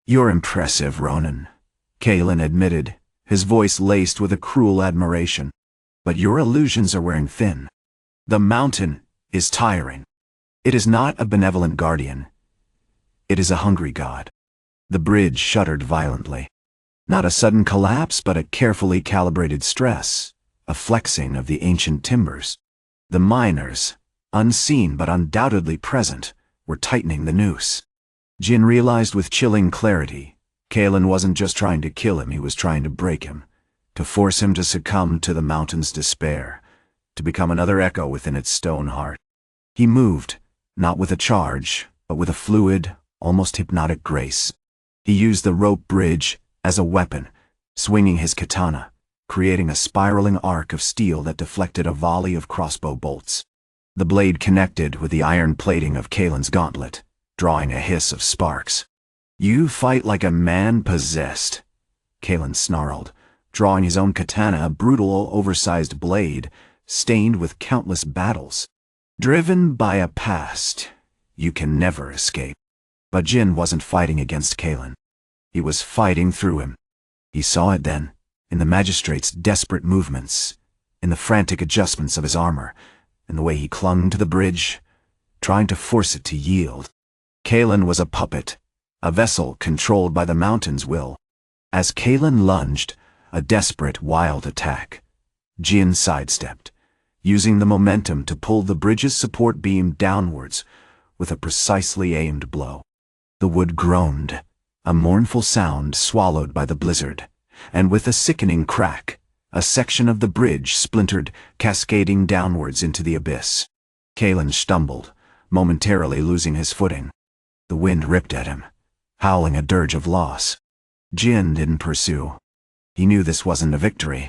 You're impressive, Ronin, Kaelen admitted, his voice laced with a cruel admiration. But your illusions are wearing thin. The mountain is tiring. It is not a benevolent guardian. It is a hungry god. The bridge shuddered violently. Not a sudden collapse, but a carefully calibrated stress, a flexing of the ancient timbers. The miners, unseen but undoubtedly present, were tightening the noose. Jin realized with chilling clarity, Kaelen wasn't just trying to kill him, he was trying to break him, to force him to succumb to the mountain's despair, to become another echo within its stone heart. He moved, not with a charge, but with a fluid, almost hypnotic grace. He used the rope bridge as a weapon, swinging his katana, creating a spiraling arc of steel that deflected a volley of crossbow bolts. The blade connected with the iron plating of Kaelen's gauntlet, drawing a hiss of sparks. You fight like a man possessed, Kaelen snarled, drawing his own katana, a brutal, oversized blade, stained with countless battles. Driven by a past you can never escape. But Jin wasn't fighting against Kaelen. He was fighting through him. He saw it then, in the magistrate's desperate movements, in the frantic adjustments of his armor, in the way he clung to the bridge, trying to force it to yield. Kaelen was a puppet, a vessel controlled by the mountain's will. As Kaelen lunged, a desperate, wild attack, Jin sidestepped, using the momentum to pull the bridge's support beam downwards with a precisely aimed blow. The wood groaned, a mournful sound swallowed by the blizzard, and with a sickening crack, a section of the bridge splintered, cascading downwards into the abyss. Kaelen stumbled, momentarily losing his footing. The wind ripped at him, howling a dirge of loss. Jin didn't pursue. He knew this wasn't a victory.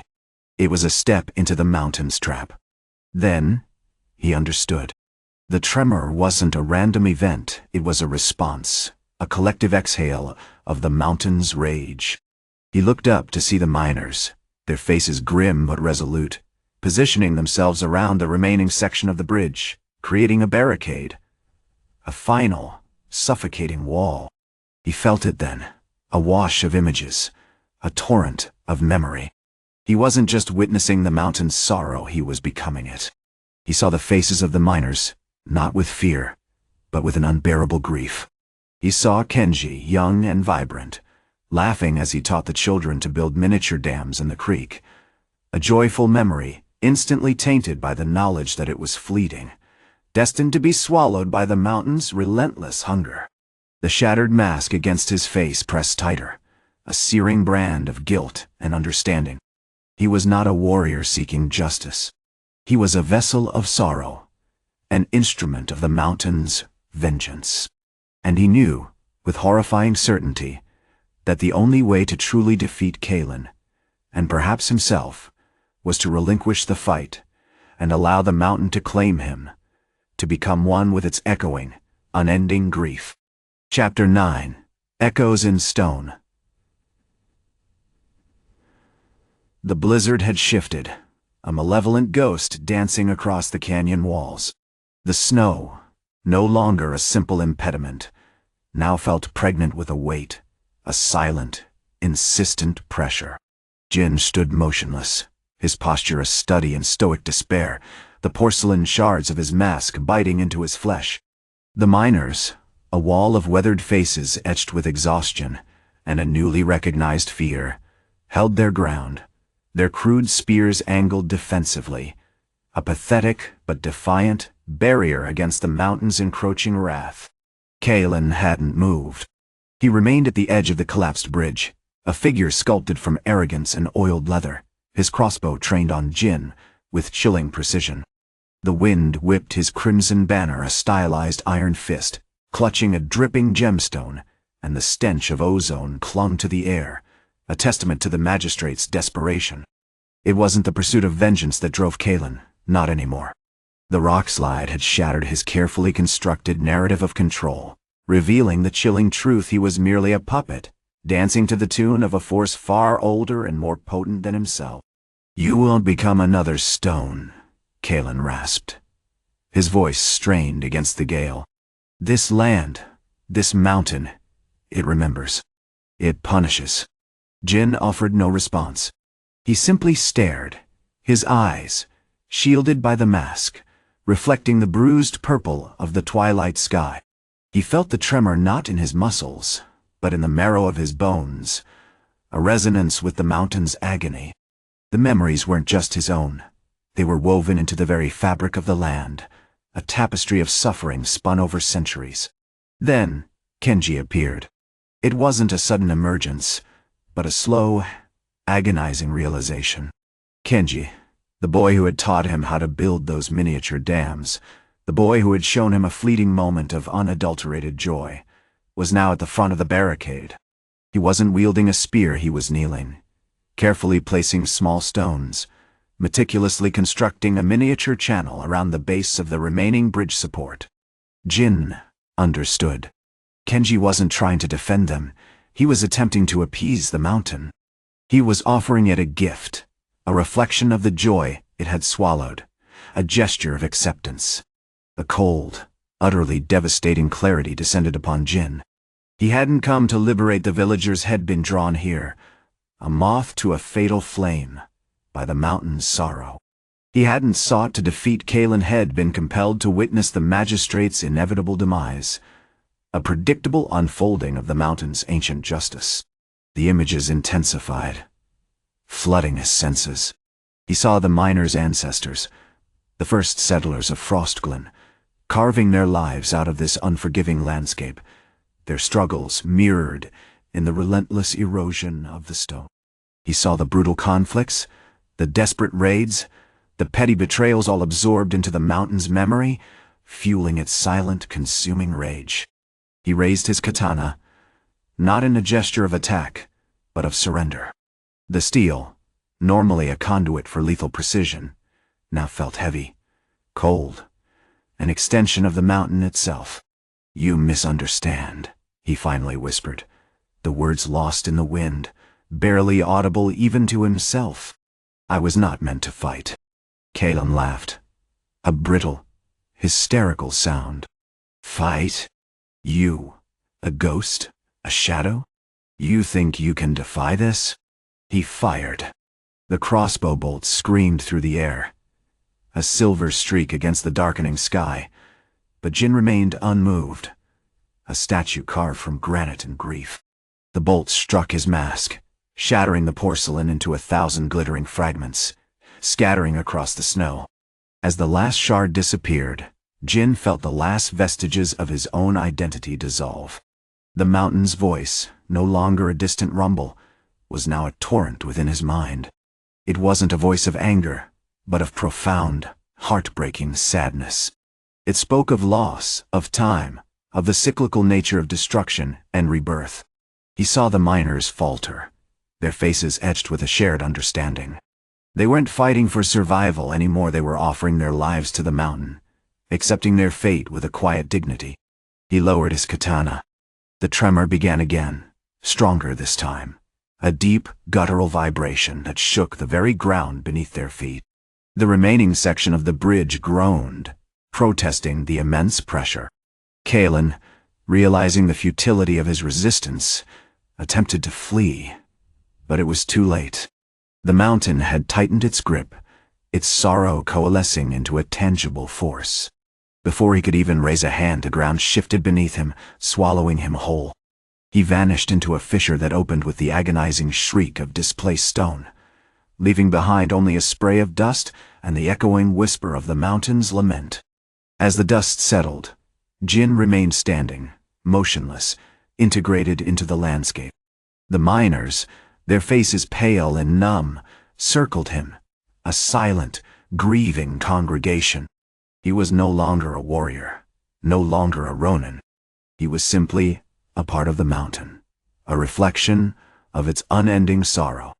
It was a step into the mountain's trap. Then, he understood. The tremor wasn't a random event, it was a response, a collective exhale of the mountain's rage. He looked up to see the miners, their faces grim but resolute, positioning themselves around the remaining section of the bridge, creating a barricade. A final, suffocating wall. He felt it then, a wash of images, a torrent of memory. He wasn't just witnessing the mountain's sorrow, he was becoming it. He saw the faces of the miners, not with fear, but with an unbearable grief. He saw Kenji, young and vibrant, laughing as he taught the children to build miniature dams in the creek. A joyful memory, instantly tainted by the knowledge that it was fleeting, destined to be swallowed by the mountain's relentless hunger. The shattered mask against his face pressed tighter, a searing brand of guilt and understanding. He was not a warrior seeking justice. He was a vessel of sorrow, an instrument of the mountain's vengeance. And he knew, with horrifying certainty, that the only way to truly defeat Kaelen, and perhaps himself, was to relinquish the fight and allow the mountain to claim him, to become one with its echoing, unending grief. Chapter 9. Echoes in Stone. The blizzard had shifted, a malevolent ghost dancing across the canyon walls. The snow, no longer a simple impediment, now felt pregnant with a weight, a silent, insistent pressure. Jin stood motionless, his posture a study in stoic despair, the porcelain shards of his mask biting into his flesh. The miners, a wall of weathered faces etched with exhaustion and a newly recognized fear, held their ground, their crude spears angled defensively, a pathetic but defiant barrier against the mountain's encroaching wrath. Kaelen hadn't moved. He remained at the edge of the collapsed bridge, a figure sculpted from arrogance and oiled leather, his crossbow trained on Jin with chilling precision. The wind whipped his crimson banner, a stylized iron fist, clutching a dripping gemstone, and the stench of ozone clung to the air, a testament to the magistrate's desperation. It wasn't the pursuit of vengeance that drove Kaelen, not anymore. The rockslide had shattered his carefully constructed narrative of control, revealing the chilling truth he was merely a puppet, dancing to the tune of a force far older and more potent than himself. "You will become another stone," Kaelen rasped, his voice strained against the gale. "This land, this mountain, it remembers. It punishes." Jin offered no response. He simply stared, his eyes, shielded by the mask, reflecting the bruised purple of the twilight sky. He felt the tremor not in his muscles, but in the marrow of his bones, a resonance with the mountain's agony. The memories weren't just his own. They were woven into the very fabric of the land, a tapestry of suffering spun over centuries. Then, Kenji appeared. It wasn't a sudden emergence, but a slow, agonizing realization. Kenji, the boy who had taught him how to build those miniature dams, the boy who had shown him a fleeting moment of unadulterated joy, was now at the front of the barricade. He wasn't wielding a spear, he was kneeling, carefully placing small stones, meticulously constructing a miniature channel around the base of the remaining bridge support. Jin understood. Kenji wasn't trying to defend them, he was attempting to appease the mountain. He was offering it a gift, a reflection of the joy it had swallowed, a gesture of acceptance. A cold, utterly devastating clarity descended upon Jin. He hadn't come to liberate the villagers had been drawn here, a moth to a fatal flame, by the mountain's sorrow. He hadn't sought to defeat Kaelen, had been compelled to witness the magistrate's inevitable demise, a predictable unfolding of the mountain's ancient justice. The images intensified, flooding his senses. He saw the miners' ancestors, the first settlers of Frostglen, carving their lives out of this unforgiving landscape, their struggles mirrored in the relentless erosion of the stone. He saw the brutal conflicts, the desperate raids, the petty betrayals all absorbed into the mountain's memory, fueling its silent, consuming rage. He raised his katana, not in a gesture of attack, but of surrender. The steel, normally a conduit for lethal precision, now felt heavy, cold, an extension of the mountain itself. "You misunderstand," he finally whispered, the words lost in the wind, barely audible even to himself. "I was not meant to fight." Kaelen laughed, a brittle, hysterical sound. "Fight? You, a ghost, a shadow? You think you can defy this?" He fired. The crossbow bolt screamed through the air, a silver streak against the darkening sky, but Jin remained unmoved, a statue carved from granite and grief. The bolt struck his mask, shattering the porcelain into 1,000 glittering fragments, scattering across the snow. As the last shard disappeared, Jin felt the last vestiges of his own identity dissolve. The mountain's voice, no longer a distant rumble, was now a torrent within his mind. It wasn't a voice of anger, but of profound, heartbreaking sadness. It spoke of loss, of time, of the cyclical nature of destruction and rebirth. He saw the miners falter, their faces etched with a shared understanding. They weren't fighting for survival anymore, they were offering their lives to the mountain, accepting their fate with a quiet dignity. He lowered his katana. The tremor began again, stronger this time, a deep, guttural vibration that shook the very ground beneath their feet. The remaining section of the bridge groaned, protesting the immense pressure. Kaelen, realizing the futility of his resistance, attempted to flee, but it was too late. The mountain had tightened its grip, its sorrow coalescing into a tangible force. Before he could even raise a hand, the ground shifted beneath him, swallowing him whole. He vanished into a fissure that opened with the agonizing shriek of displaced stone, leaving behind only a spray of dust and the echoing whisper of the mountain's lament. As the dust settled, Jin remained standing, motionless, integrated into the landscape. The miners, their faces pale and numb, circled him, a silent, grieving congregation. He was no longer a warrior, no longer a Ronin. He was simply a part of the mountain, a reflection of its unending sorrow.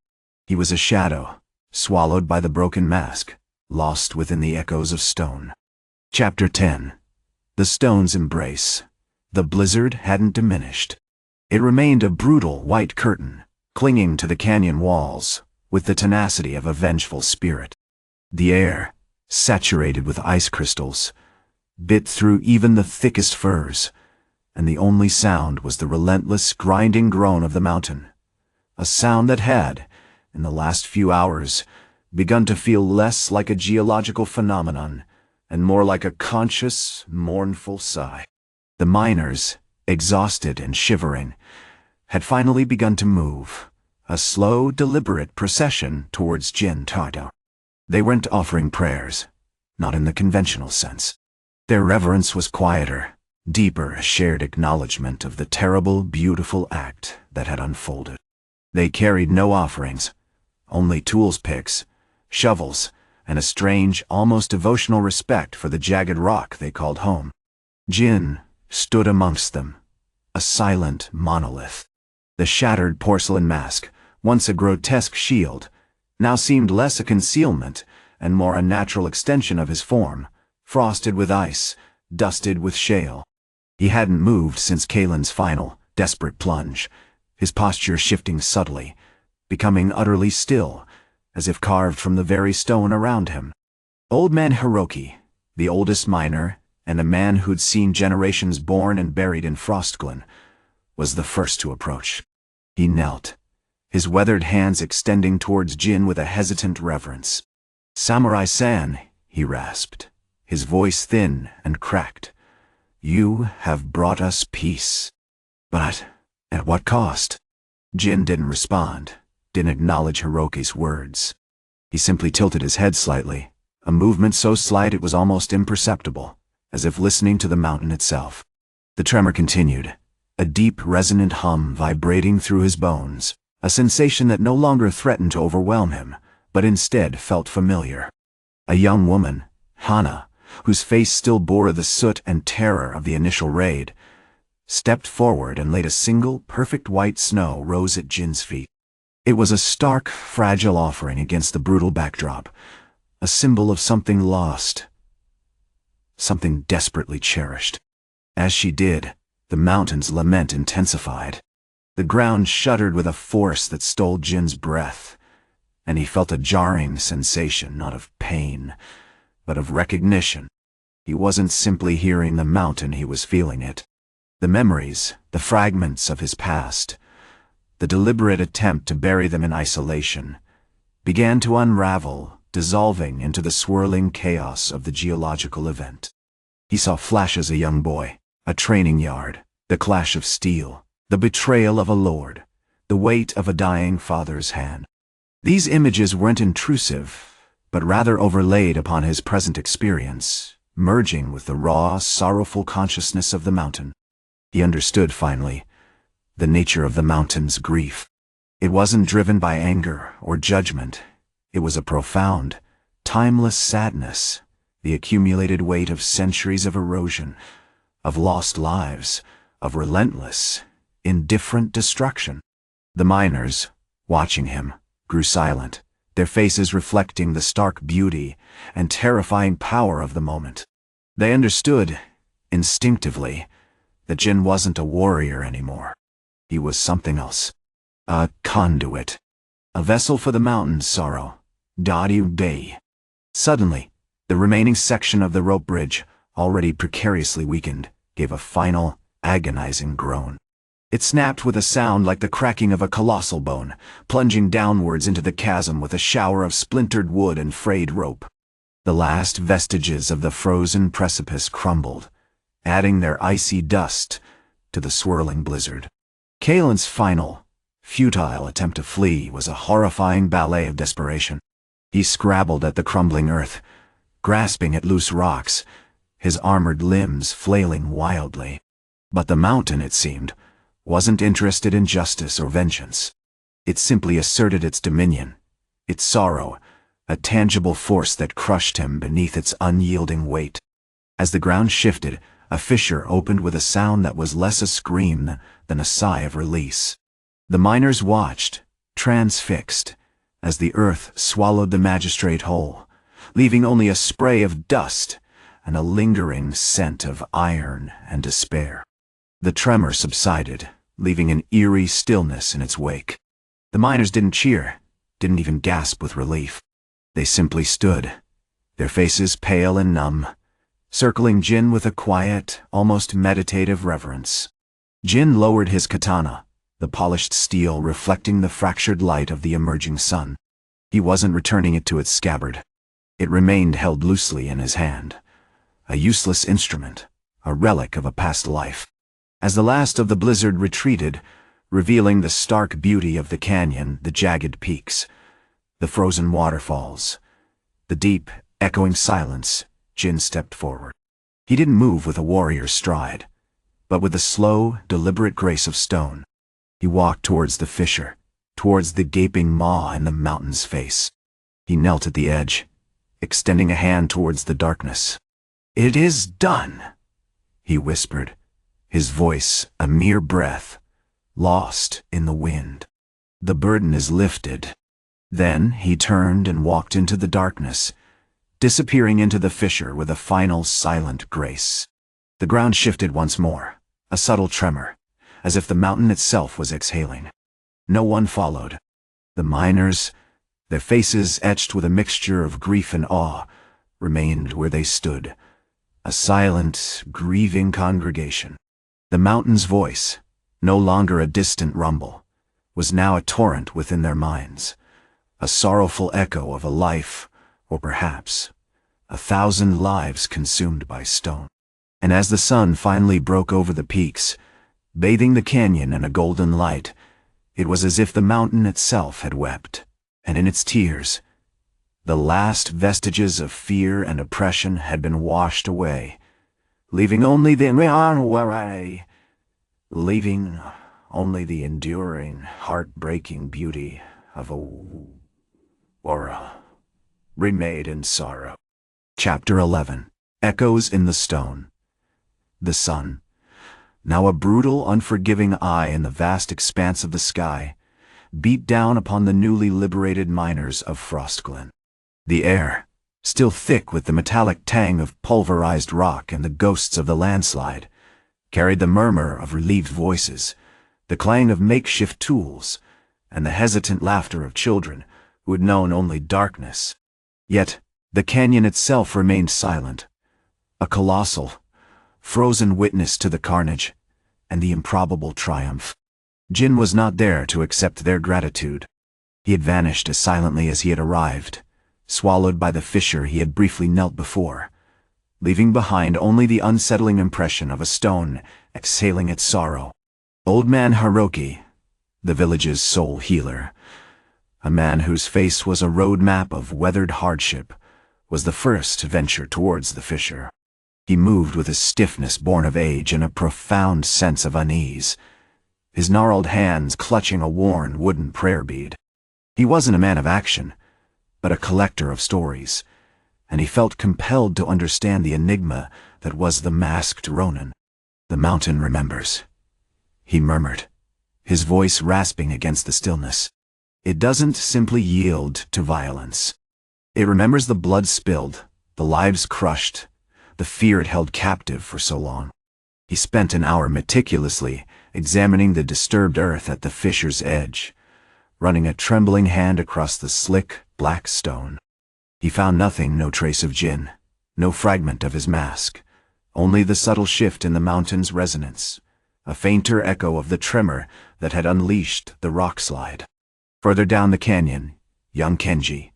He was a shadow, swallowed by the broken mask, lost within the echoes of stone. Chapter 10. The stone's embrace. The blizzard hadn't diminished. It remained a brutal white curtain, clinging to the canyon walls, with the tenacity of a vengeful spirit. The air, saturated with ice crystals, bit through even the thickest firs, and the only sound was the relentless, grinding groan of the mountain, a sound that had, in the last few hours, begun to feel less like a geological phenomenon and more like a conscious, mournful sigh. The miners, exhausted and shivering, had finally begun to move, a slow, deliberate procession towards Jin Tardo. They weren't offering prayers, not in the conventional sense. Their reverence was quieter, deeper, a shared acknowledgement of the terrible, beautiful act that had unfolded. They carried no offerings, only tools picks, shovels, and a strange, almost devotional respect for the jagged rock they called home. Jin stood amongst them, a silent monolith. The shattered porcelain mask, once a grotesque shield, now seemed less a concealment and more a natural extension of his form, frosted with ice, dusted with shale. He hadn't moved since Kaelen's final, desperate plunge, his posture shifting subtly, becoming utterly still, as if carved from the very stone around him. Old man Hiroki, the oldest miner, and a man who'd seen generations born and buried in Frostglen, was the first to approach. He knelt, his weathered hands extending towards Jin with a hesitant reverence. "Samurai-san," he rasped, his voice thin and cracked, "you have brought us peace. But at what cost?" Jin didn't respond, didn't acknowledge Hiroki's words. He simply tilted his head slightly, a movement so slight it was almost imperceptible, as if listening to the mountain itself. The tremor continued, a deep, resonant hum vibrating through his bones, a sensation that no longer threatened to overwhelm him, but instead felt familiar. A young woman, Hana, whose face still bore the soot and terror of the initial raid, stepped forward and laid a single, perfect white snow rose at Jin's feet. It was a stark, fragile offering against the brutal backdrop, a symbol of something lost, something desperately cherished. As she did, the mountain's lament intensified. The ground shuddered with a force that stole Jin's breath, and he felt a jarring sensation not of pain, but of recognition. He wasn't simply hearing the mountain, he was feeling it. The memories, the fragments of his past, the deliberate attempt to bury them in isolation, began to unravel, dissolving into the swirling chaos of the geological event. He saw flashes a young boy, a training yard, the clash of steel, the betrayal of a lord, the weight of a dying father's hand. These images weren't intrusive, but rather overlaid upon his present experience, merging with the raw, sorrowful consciousness of the mountain. He understood, finally, the nature of the mountain's grief. It wasn't driven by anger or judgment. It was a profound, timeless sadness, the accumulated weight of centuries of erosion, of lost lives, of relentless, indifferent destruction. The miners, watching him, grew silent, their faces reflecting the stark beauty and terrifying power of the moment. They understood, instinctively, that Jin wasn't a warrior anymore. He was something else. A conduit. A vessel for the mountain's sorrow. Day. Suddenly, the remaining section of the rope bridge, already precariously weakened, gave a final, agonizing groan. It snapped with a sound like the cracking of a colossal bone, plunging downwards into the chasm with a shower of splintered wood and frayed rope. The last vestiges of the frozen precipice crumbled, adding their icy dust to the swirling blizzard. Kaelen's final, futile attempt to flee was a horrifying ballet of desperation. He scrabbled at the crumbling earth, grasping at loose rocks, his armored limbs flailing wildly. But the mountain, it seemed, wasn't interested in justice or vengeance. It simply asserted its dominion, its sorrow, a tangible force that crushed him beneath its unyielding weight. As the ground shifted, a fissure opened with a sound that was less a scream than a sigh of release. The miners watched, transfixed, as the earth swallowed the magistrate whole, leaving only a spray of dust and a lingering scent of iron and despair. The tremor subsided, leaving an eerie stillness in its wake. The miners didn't cheer, didn't even gasp with relief. They simply stood, their faces pale and numb, circling Jin with a quiet, almost meditative reverence. Jin lowered his katana, the polished steel reflecting the fractured light of the emerging sun. He wasn't returning it to its scabbard. It remained held loosely in his hand, a useless instrument, a relic of a past life. As the last of the blizzard retreated, revealing the stark beauty of the canyon, the jagged peaks, the frozen waterfalls, the deep, echoing silence, Jin stepped forward. He didn't move with a warrior's stride, but with the slow, deliberate grace of stone. He walked towards the fissure, towards the gaping maw in the mountain's face. He knelt at the edge, extending a hand towards the darkness. "It is done," he whispered, his voice a mere breath, lost in the wind. "The burden is lifted." Then he turned and walked into the darkness, disappearing into the fissure with a final silent grace. The ground shifted once more, a subtle tremor, as if the mountain itself was exhaling. No one followed. The miners, their faces etched with a mixture of grief and awe, remained where they stood, a silent, grieving congregation. The mountain's voice, no longer a distant rumble, was now a torrent within their minds, a sorrowful echo of a life, or perhaps 1,000 lives consumed by stone. And as the sun finally broke over the peaks, bathing the canyon in a golden light, it was as if the mountain itself had wept, and in its tears, the last vestiges of fear and oppression had been washed away, leaving only the enduring, heartbreaking beauty of a world remade in sorrow. Chapter 11. Echoes in the Stone. The sun, now a brutal, unforgiving eye in the vast expanse of the sky, beat down upon the newly liberated miners of Frostglen. The air, still thick with the metallic tang of pulverized rock and the ghosts of the landslide, carried the murmur of relieved voices, the clang of makeshift tools, and the hesitant laughter of children who had known only darkness. Yet the canyon itself remained silent, a colossal, frozen witness to the carnage and the improbable triumph. Jin was not there to accept their gratitude. He had vanished as silently as he had arrived, swallowed by the fissure he had briefly knelt before, leaving behind only the unsettling impression of a stone exhaling its sorrow. Old man Haruki, the village's sole healer, a man whose face was a roadmap of weathered hardship, was the first to venture towards the fissure. He moved with a stiffness born of age and a profound sense of unease, his gnarled hands clutching a worn wooden prayer bead. He wasn't a man of action, but a collector of stories, and he felt compelled to understand the enigma that was the masked Ronin. "The mountain remembers," he murmured, his voice rasping against the stillness. "It doesn't simply yield to violence. It remembers the blood spilled, the lives crushed, the fear it held captive for so long." He spent an hour meticulously examining the disturbed earth at the fissure's edge, running a trembling hand across the slick, black stone. He found nothing, no trace of Jin, no fragment of his mask, only the subtle shift in the mountain's resonance, a fainter echo of the tremor that had unleashed the rock slide. Further down the canyon, young Kenji,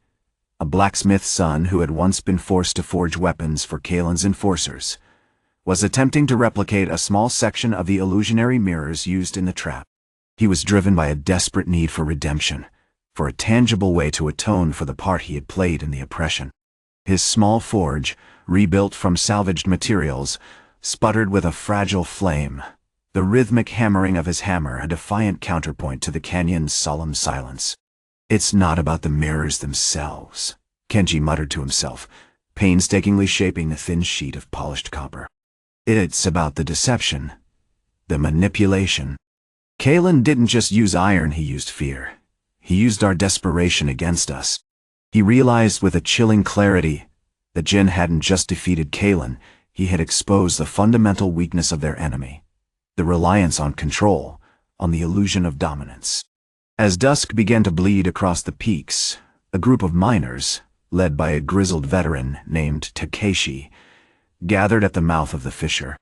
a blacksmith's son who had once been forced to forge weapons for Kaelen's enforcers, was attempting to replicate a small section of the illusionary mirrors used in the trap. He was driven by a desperate need for redemption, for a tangible way to atone for the part he had played in the oppression. His small forge, rebuilt from salvaged materials, sputtered with a fragile flame, the rhythmic hammering of his hammer a defiant counterpoint to the canyon's solemn silence. "It's not about the mirrors themselves," Kenji muttered to himself, painstakingly shaping a thin sheet of polished copper. "It's about the deception, the manipulation. Kaelen didn't just use iron, he used fear. He used our desperation against us." He realized with a chilling clarity that Jin hadn't just defeated Kaelen, he had exposed the fundamental weakness of their enemy, the reliance on control, on the illusion of dominance. As dusk began to bleed across the peaks, a group of miners, led by a grizzled veteran named Takeshi, gathered at the mouth of the fissure.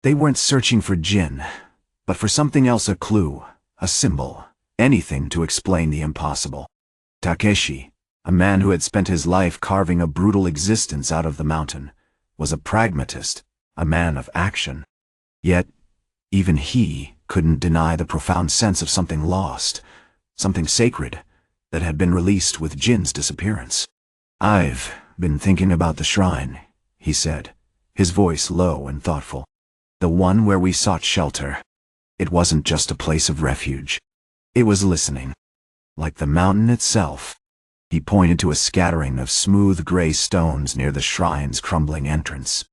They weren't searching for Jin, but for something else, a clue, a symbol, anything to explain the impossible. Takeshi, a man who had spent his life carving a brutal existence out of the mountain, was a pragmatist, a man of action. Yet, even he couldn't deny the profound sense of something lost, something sacred, that had been released with Jin's disappearance. "I've been thinking about the shrine," he said, his voice low and thoughtful. "The one where we sought shelter. It wasn't just a place of refuge. It was listening. Like the mountain itself." He pointed to a scattering of smooth gray stones near the shrine's crumbling entrance.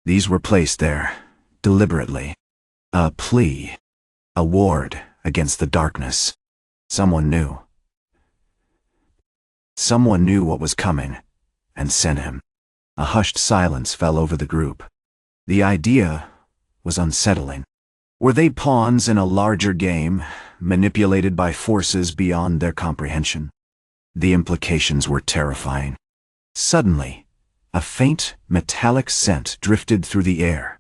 These were placed there, deliberately. A plea, a ward against the darkness. Someone knew. Someone knew what was coming, and sent him. A hushed silence fell over the group. The idea was unsettling. Were they pawns in a larger game, manipulated by forces beyond their comprehension? The implications were terrifying. Suddenly, a faint, metallic scent drifted through the air,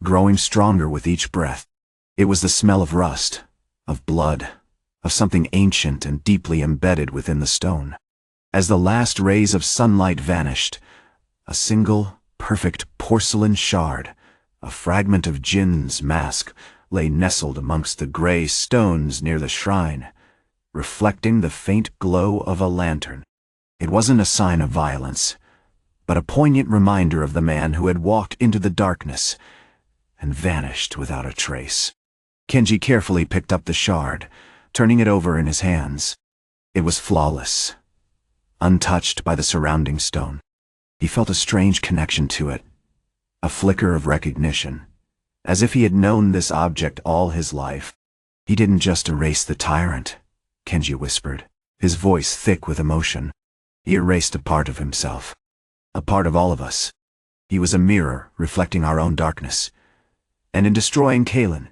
growing stronger with each breath. It was the smell of rust, of blood, of something ancient and deeply embedded within the stone. As the last rays of sunlight vanished, a single, perfect porcelain shard, a fragment of Jin's mask, lay nestled amongst the gray stones near the shrine, reflecting the faint glow of a lantern. It wasn't a sign of violence, but a poignant reminder of the man who had walked into the darkness and vanished without a trace. Kenji carefully picked up the shard, turning it over in his hands. It was flawless, untouched by the surrounding stone. He felt a strange connection to it, a flicker of recognition, as if he had known this object all his life. "He didn't just erase the Tyrant," Kenji whispered, his voice thick with emotion. "He erased a part of himself, a part of all of us. He was a mirror reflecting our own darkness. And in destroying Kaelen,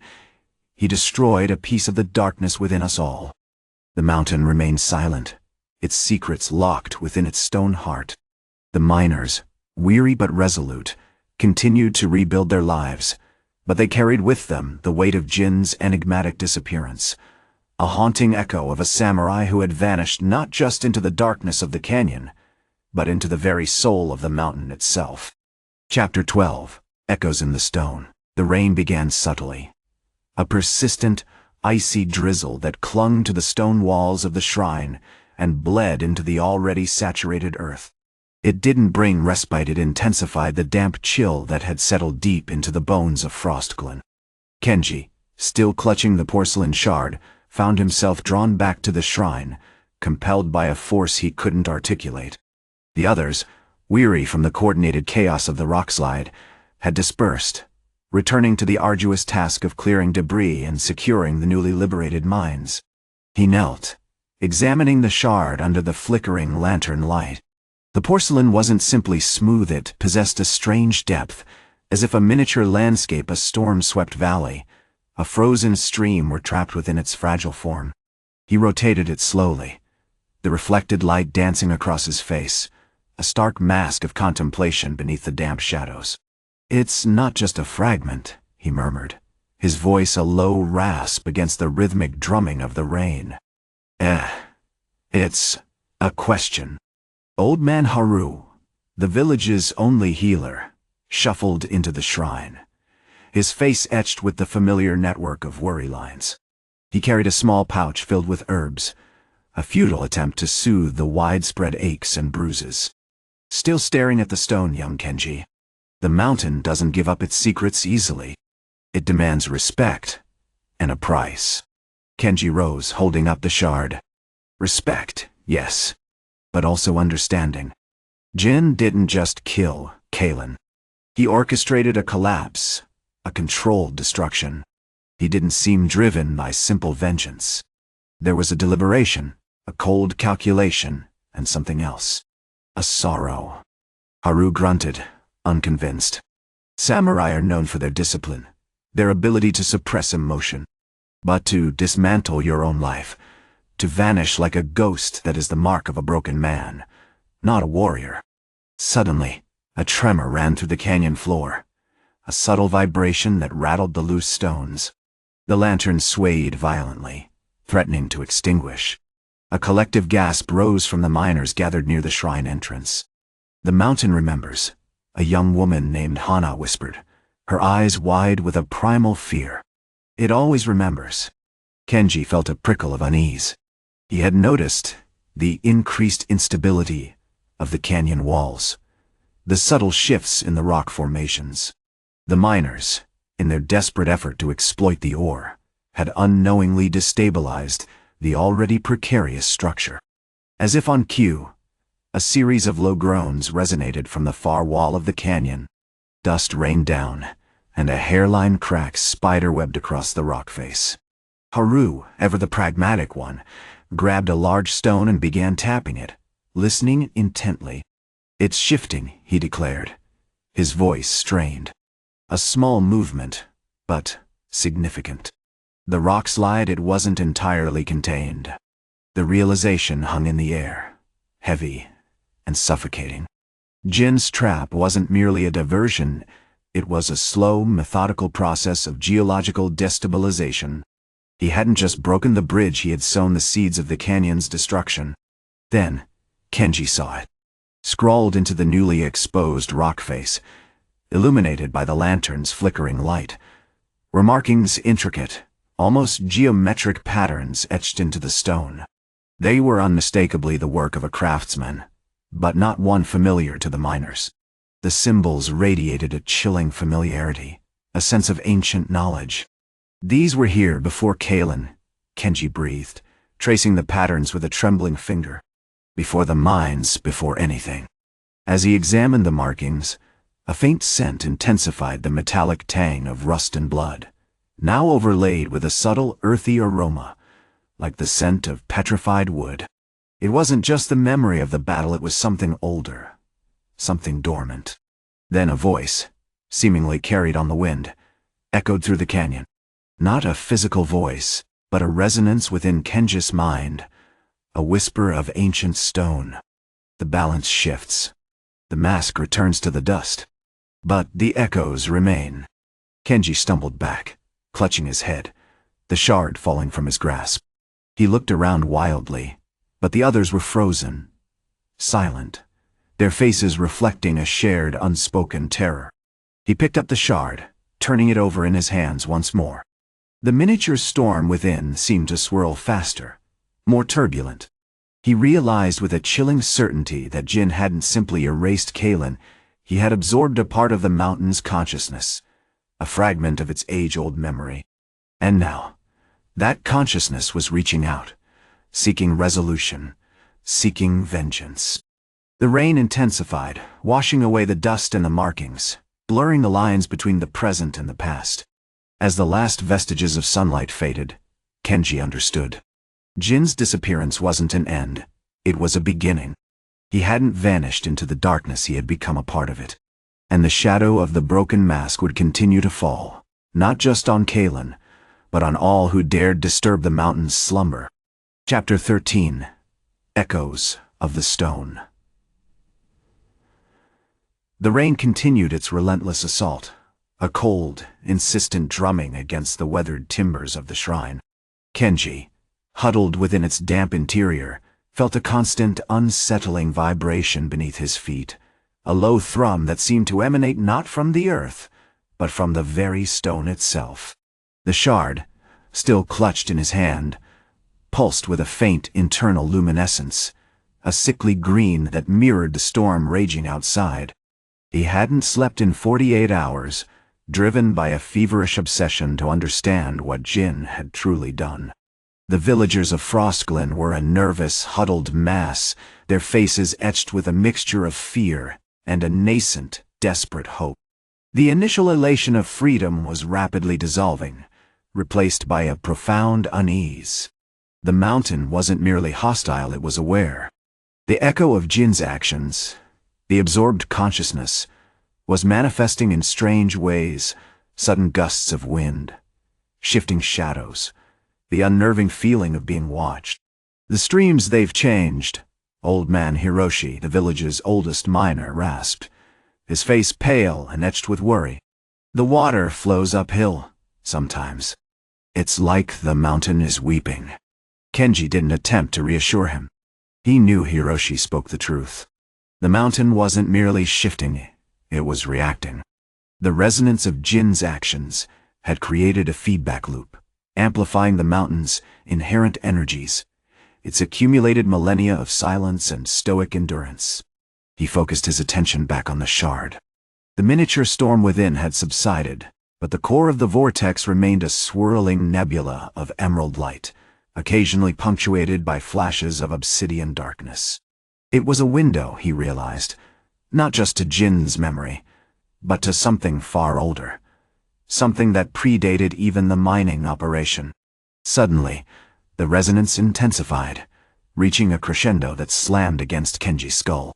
he destroyed a piece of the darkness within us all." The mountain remained silent, its secrets locked within its stone heart. The miners, weary but resolute, continued to rebuild their lives, but they carried with them the weight of Jin's enigmatic disappearance, a haunting echo of a samurai who had vanished not just into the darkness of the canyon, but into the very soul of the mountain itself. Chapter 12. Echoes in the Stone. The rain began subtly, a persistent, icy drizzle that clung to the stone walls of the shrine and bled into the already saturated earth. It didn't bring respite, it intensified the damp chill that had settled deep into the bones of Frostglen. Kenji, still clutching the porcelain shard, found himself drawn back to the shrine, compelled by a force he couldn't articulate. The others, weary from the coordinated chaos of the rockslide, had dispersed, returning to the arduous task of clearing debris and securing the newly liberated mines. He knelt, examining the shard under the flickering lantern light. The porcelain wasn't simply smooth, it possessed a strange depth, as if a miniature landscape, a storm-swept valley, a frozen stream were trapped within its fragile form. He rotated it slowly, the reflected light dancing across his face, a stark mask of contemplation beneath the damp shadows. "It's not just a fragment," he murmured, his voice a low rasp against the rhythmic drumming of the rain. It's a question." Old man Haru, the village's only healer, shuffled into the shrine, his face etched with the familiar network of worry lines. He carried a small pouch filled with herbs, a futile attempt to soothe the widespread aches and bruises. "Still staring at the stone, young Kenji. The mountain doesn't give up its secrets easily. It demands respect and a price." Kenji rose, holding up the shard. "Respect, yes, but also understanding. Jin didn't just kill Kaelen. He orchestrated a collapse, a controlled destruction. He didn't seem driven by simple vengeance. There was a deliberation, a cold calculation, and something else. A sorrow." Haru grunted, unconvinced. Samurai are known for their discipline, their ability to suppress emotion. But to dismantle your own life, to vanish like a ghost, that is the mark of a broken man, not a warrior. Suddenly, a tremor ran through the canyon floor, a subtle vibration that rattled the loose stones. The lantern swayed violently, threatening to extinguish. A collective gasp rose from the miners gathered near the shrine entrance. "The mountain remembers," a young woman named Hana whispered, her eyes wide with a primal fear. "It always remembers." Kenji felt a prickle of unease. He had noticed the increased instability of the canyon walls, the subtle shifts in the rock formations. The miners, in their desperate effort to exploit the ore, had unknowingly destabilized the already precarious structure. As if on cue, a series of low groans resonated from the far wall of the canyon. Dust rained down, and a hairline crack spiderwebbed across the rock face. Haru, ever the pragmatic one, grabbed a large stone and began tapping it, listening intently. "It's shifting," he declared, his voice strained. A small movement, but significant. The rock slide, it wasn't entirely contained. The realization hung in the air, heavy and suffocating. Jin's trap wasn't merely a diversion, it was a slow, methodical process of geological destabilization. He hadn't just broken the bridge, he had sown the seeds of the canyon's destruction. Then, Kenji saw it. Scrawled into the newly exposed rock face, illuminated by the lantern's flickering light, were markings, intricate, almost geometric patterns etched into the stone. They were unmistakably the work of a craftsman, but not one familiar to the miners. The symbols radiated a chilling familiarity, a sense of ancient knowledge. "These were here before Kaelen," Kenji breathed, tracing the patterns with a trembling finger. "Before the mines, before anything." As he examined the markings, a faint scent intensified the metallic tang of rust and blood, now overlaid with a subtle earthy aroma, like the scent of petrified wood. It wasn't just the memory of the battle, it was something older, something dormant. Then a voice, seemingly carried on the wind, echoed through the canyon. Not a physical voice, but a resonance within Kenji's mind, a whisper of ancient stone. The balance shifts. The mask returns to the dust. But the echoes remain. Kenji stumbled back, clutching his head, the shard falling from his grasp. He looked around wildly, but the others were frozen, silent, their faces reflecting a shared, unspoken terror. He picked up the shard, turning it over in his hands once more. The miniature storm within seemed to swirl faster, more turbulent. He realized with a chilling certainty that Jin hadn't simply erased Kaelen, he had absorbed a part of the mountain's consciousness, a fragment of its age-old memory. And now, that consciousness was reaching out, seeking resolution, seeking vengeance. The rain intensified, washing away the dust and the markings, blurring the lines between the present and the past. As the last vestiges of sunlight faded, Kenji understood. Jin's disappearance wasn't an end, it was a beginning. He hadn't vanished into the darkness, he had become a part of it. And the shadow of the broken mask would continue to fall, not just on Kaelen, but on all who dared disturb the mountain's slumber. Chapter 13. Echoes of the Stone. The rain continued its relentless assault, a cold, insistent drumming against the weathered timbers of the shrine. Kenji, huddled within its damp interior, felt a constant, unsettling vibration beneath his feet, a low thrum that seemed to emanate not from the earth, but from the very stone itself. The shard, still clutched in his hand, pulsed with a faint internal luminescence, a sickly green that mirrored the storm raging outside. He hadn't slept in 48 hours, driven by a feverish obsession to understand what Jin had truly done. The villagers of Frostglen were a nervous, huddled mass, their faces etched with a mixture of fear and a nascent, desperate hope. The initial elation of freedom was rapidly dissolving, replaced by a profound unease. The mountain wasn't merely hostile, it was aware. The echo of Jin's actions, the absorbed consciousness, was manifesting in strange ways, sudden gusts of wind, shifting shadows, the unnerving feeling of being watched. The streams, they've changed, Old Man Hiroshi, the village's oldest miner, rasped, his face pale and etched with worry. The water flows uphill, sometimes. It's like the mountain is weeping. Kenji didn't attempt to reassure him. He knew Hiroshi spoke the truth. The mountain wasn't merely shifting, it was reacting. The resonance of Jin's actions had created a feedback loop, amplifying the mountain's inherent energies, its accumulated millennia of silence and stoic endurance. He focused his attention back on the shard. The miniature storm within had subsided, but the core of the vortex remained a swirling nebula of emerald light, occasionally punctuated by flashes of obsidian darkness. It was a window, he realized, not just to Jin's memory, but to something far older, something that predated even the mining operation. Suddenly, the resonance intensified, reaching a crescendo that slammed against Kenji's skull.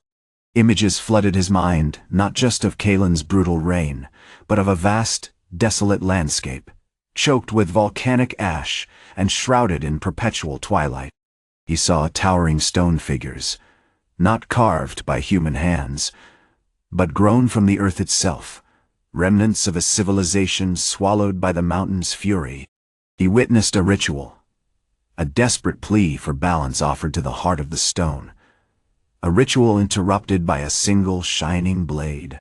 Images flooded his mind, not just of Kaelen's brutal reign, but of a vast, desolate landscape, choked with volcanic ash and shrouded in perpetual twilight. He saw towering stone figures, not carved by human hands, but grown from the earth itself, remnants of a civilization swallowed by the mountain's fury. He witnessed a ritual, a desperate plea for balance offered to the heart of the stone, a ritual interrupted by a single shining blade.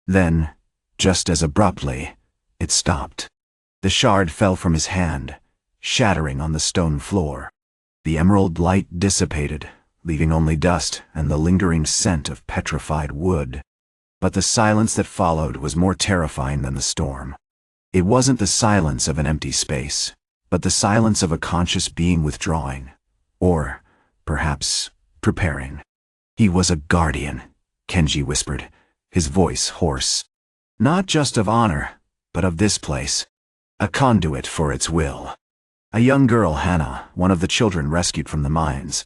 Then, just as abruptly, it stopped. The shard fell from his hand, shattering on the stone floor. The emerald light dissipated, leaving only dust and the lingering scent of petrified wood. But the silence that followed was more terrifying than the storm. It wasn't the silence of an empty space, but the silence of a conscious being withdrawing, or, perhaps, preparing. He was a guardian, Kenji whispered, his voice hoarse. Not just of honor, but of this place. A conduit for its will. A young girl, Hannah, one of the children rescued from the mines,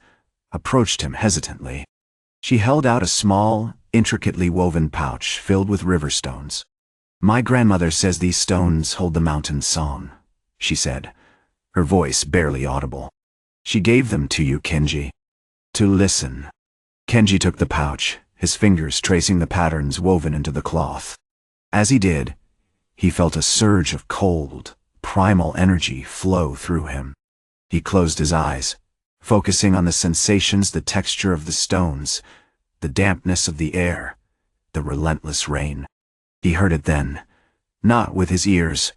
approached him hesitantly. She held out a small, intricately woven pouch filled with river stones. "My grandmother says these stones hold the mountain's song," she said, her voice barely audible. "She gave them to you, Kenji, to listen." Kenji took the pouch, his fingers tracing the patterns woven into the cloth. As he did, he felt a surge of cold, primal energy flow through him. He closed his eyes, focusing on the sensations, the texture of the stones, the dampness of the air, the relentless rain. He heard it then, not with his ears,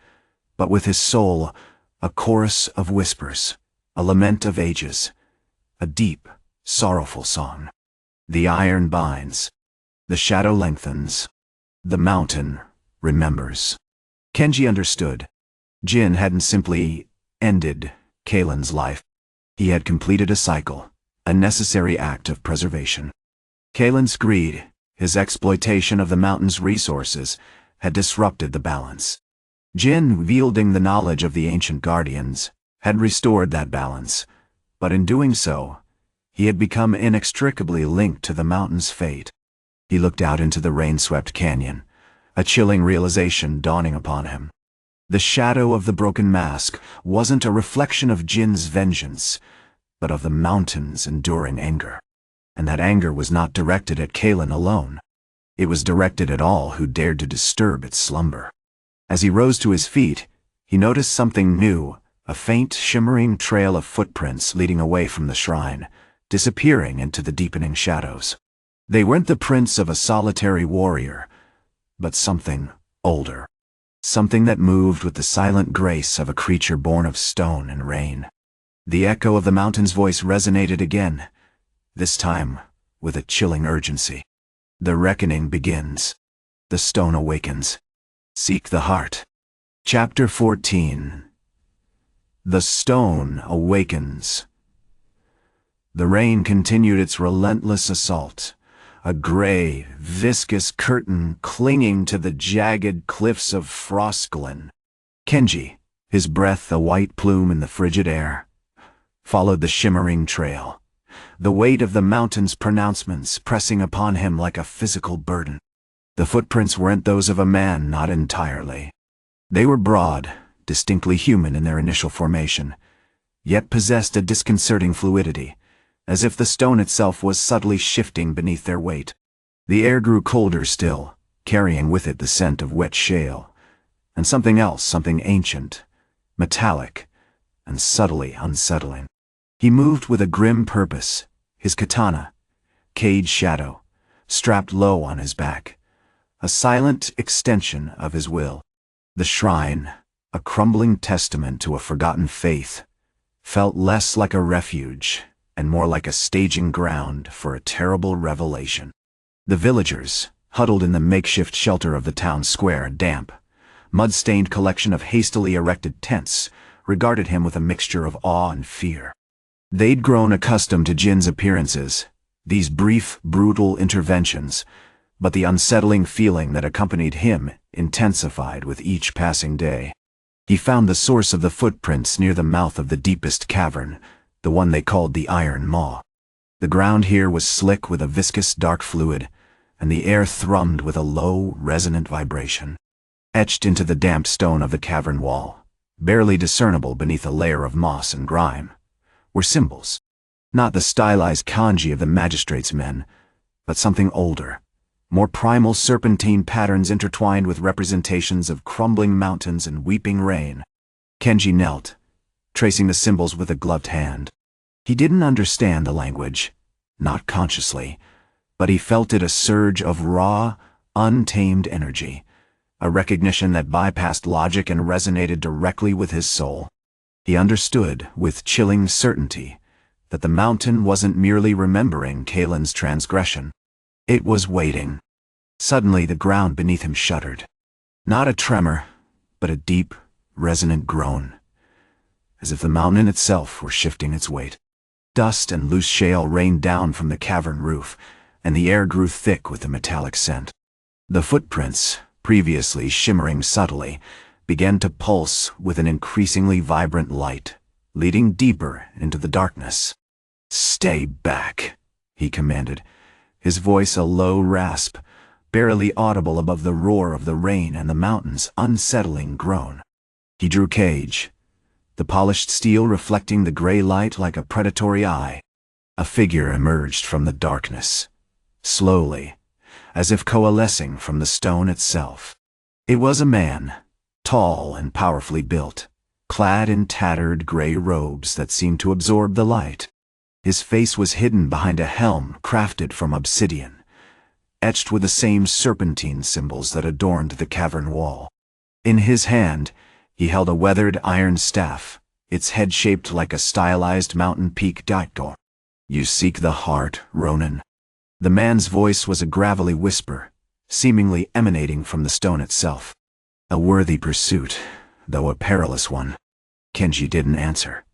but with his soul, a chorus of whispers, a lament of ages, a deep, sorrowful song. The iron binds, the shadow lengthens, the mountain remembers. Kenji understood. Jin hadn't simply ended Kaelen's life. He had completed a cycle, a necessary act of preservation. Kaelen's greed, his exploitation of the mountain's resources, had disrupted the balance. Jin, wielding the knowledge of the ancient guardians, had restored that balance, but in doing so, he had become inextricably linked to the mountain's fate. He looked out into the rain-swept canyon, a chilling realization dawning upon him. The shadow of the broken mask wasn't a reflection of Jin's vengeance, but of the mountain's enduring anger. And that anger was not directed at Kaelen alone. It was directed at all who dared to disturb its slumber. As he rose to his feet, he noticed something new, a faint, shimmering trail of footprints leading away from the shrine, disappearing into the deepening shadows. They weren't the prints of a solitary warrior, but something older. Something that moved with the silent grace of a creature born of stone and rain. The echo of the mountain's voice resonated again, this time with a chilling urgency. The reckoning begins. The stone awakens. Seek the heart. Chapter 14. The stone awakens. The rain continued its relentless assault, a gray, viscous curtain clinging to the jagged cliffs of Frostglen. Kenji, his breath a white plume in the frigid air, followed the shimmering trail, the weight of the mountain's pronouncements pressing upon him like a physical burden. The footprints weren't those of a man, not entirely. They were broad, distinctly human in their initial formation, yet possessed a disconcerting fluidity, as if the stone itself was subtly shifting beneath their weight. The air grew colder still, carrying with it the scent of wet shale, and something else, something ancient, metallic, and subtly unsettling. He moved with a grim purpose, his katana, cage shadow, strapped low on his back, a silent extension of his will. The shrine, a crumbling testament to a forgotten faith, felt less like a refuge and more like a staging ground for a terrible revelation. The villagers, huddled in the makeshift shelter of the town square, damp, mud-stained collection of hastily erected tents, regarded him with a mixture of awe and fear. They'd grown accustomed to Jin's appearances, these brief, brutal interventions, but the unsettling feeling that accompanied him intensified with each passing day. He found the source of the footprints near the mouth of the deepest cavern, the one they called the Iron Maw. The ground here was slick with a viscous dark fluid, and the air thrummed with a low, resonant vibration. Etched into the damp stone of the cavern wall, barely discernible beneath a layer of moss and grime, were symbols. Not the stylized kanji of the magistrate's men, but something older, more primal serpentine patterns intertwined with representations of crumbling mountains and weeping rain. Kenji knelt, tracing the symbols with a gloved hand. He didn't understand the language, not consciously, but he felt it a surge of raw, untamed energy, a recognition that bypassed logic and resonated directly with his soul. He understood, with chilling certainty, that the mountain wasn't merely remembering Kaelen's transgression. It was waiting. Suddenly the ground beneath him shuddered. Not a tremor, but a deep, resonant groan, as if the mountain itself were shifting its weight. Dust and loose shale rained down from the cavern roof, and the air grew thick with the metallic scent. The footprints, previously shimmering subtly, began to pulse with an increasingly vibrant light, leading deeper into the darkness. "Stay back," he commanded, his voice a low rasp, barely audible above the roar of the rain and the mountain's unsettling groan. He drew cage, the polished steel reflecting the gray light like a predatory eye. A figure emerged from the darkness, slowly, as if coalescing from the stone itself. It was a man, tall and powerfully built, clad in tattered gray robes that seemed to absorb the light. His face was hidden behind a helm crafted from obsidian, etched with the same serpentine symbols that adorned the cavern wall. In his hand, he held a weathered iron staff, its head shaped like a stylized mountain peak daito. "You seek the heart, Ronin." The man's voice was a gravelly whisper, seemingly emanating from the stone itself. "A worthy pursuit, though a perilous one." Kenji didn't answer,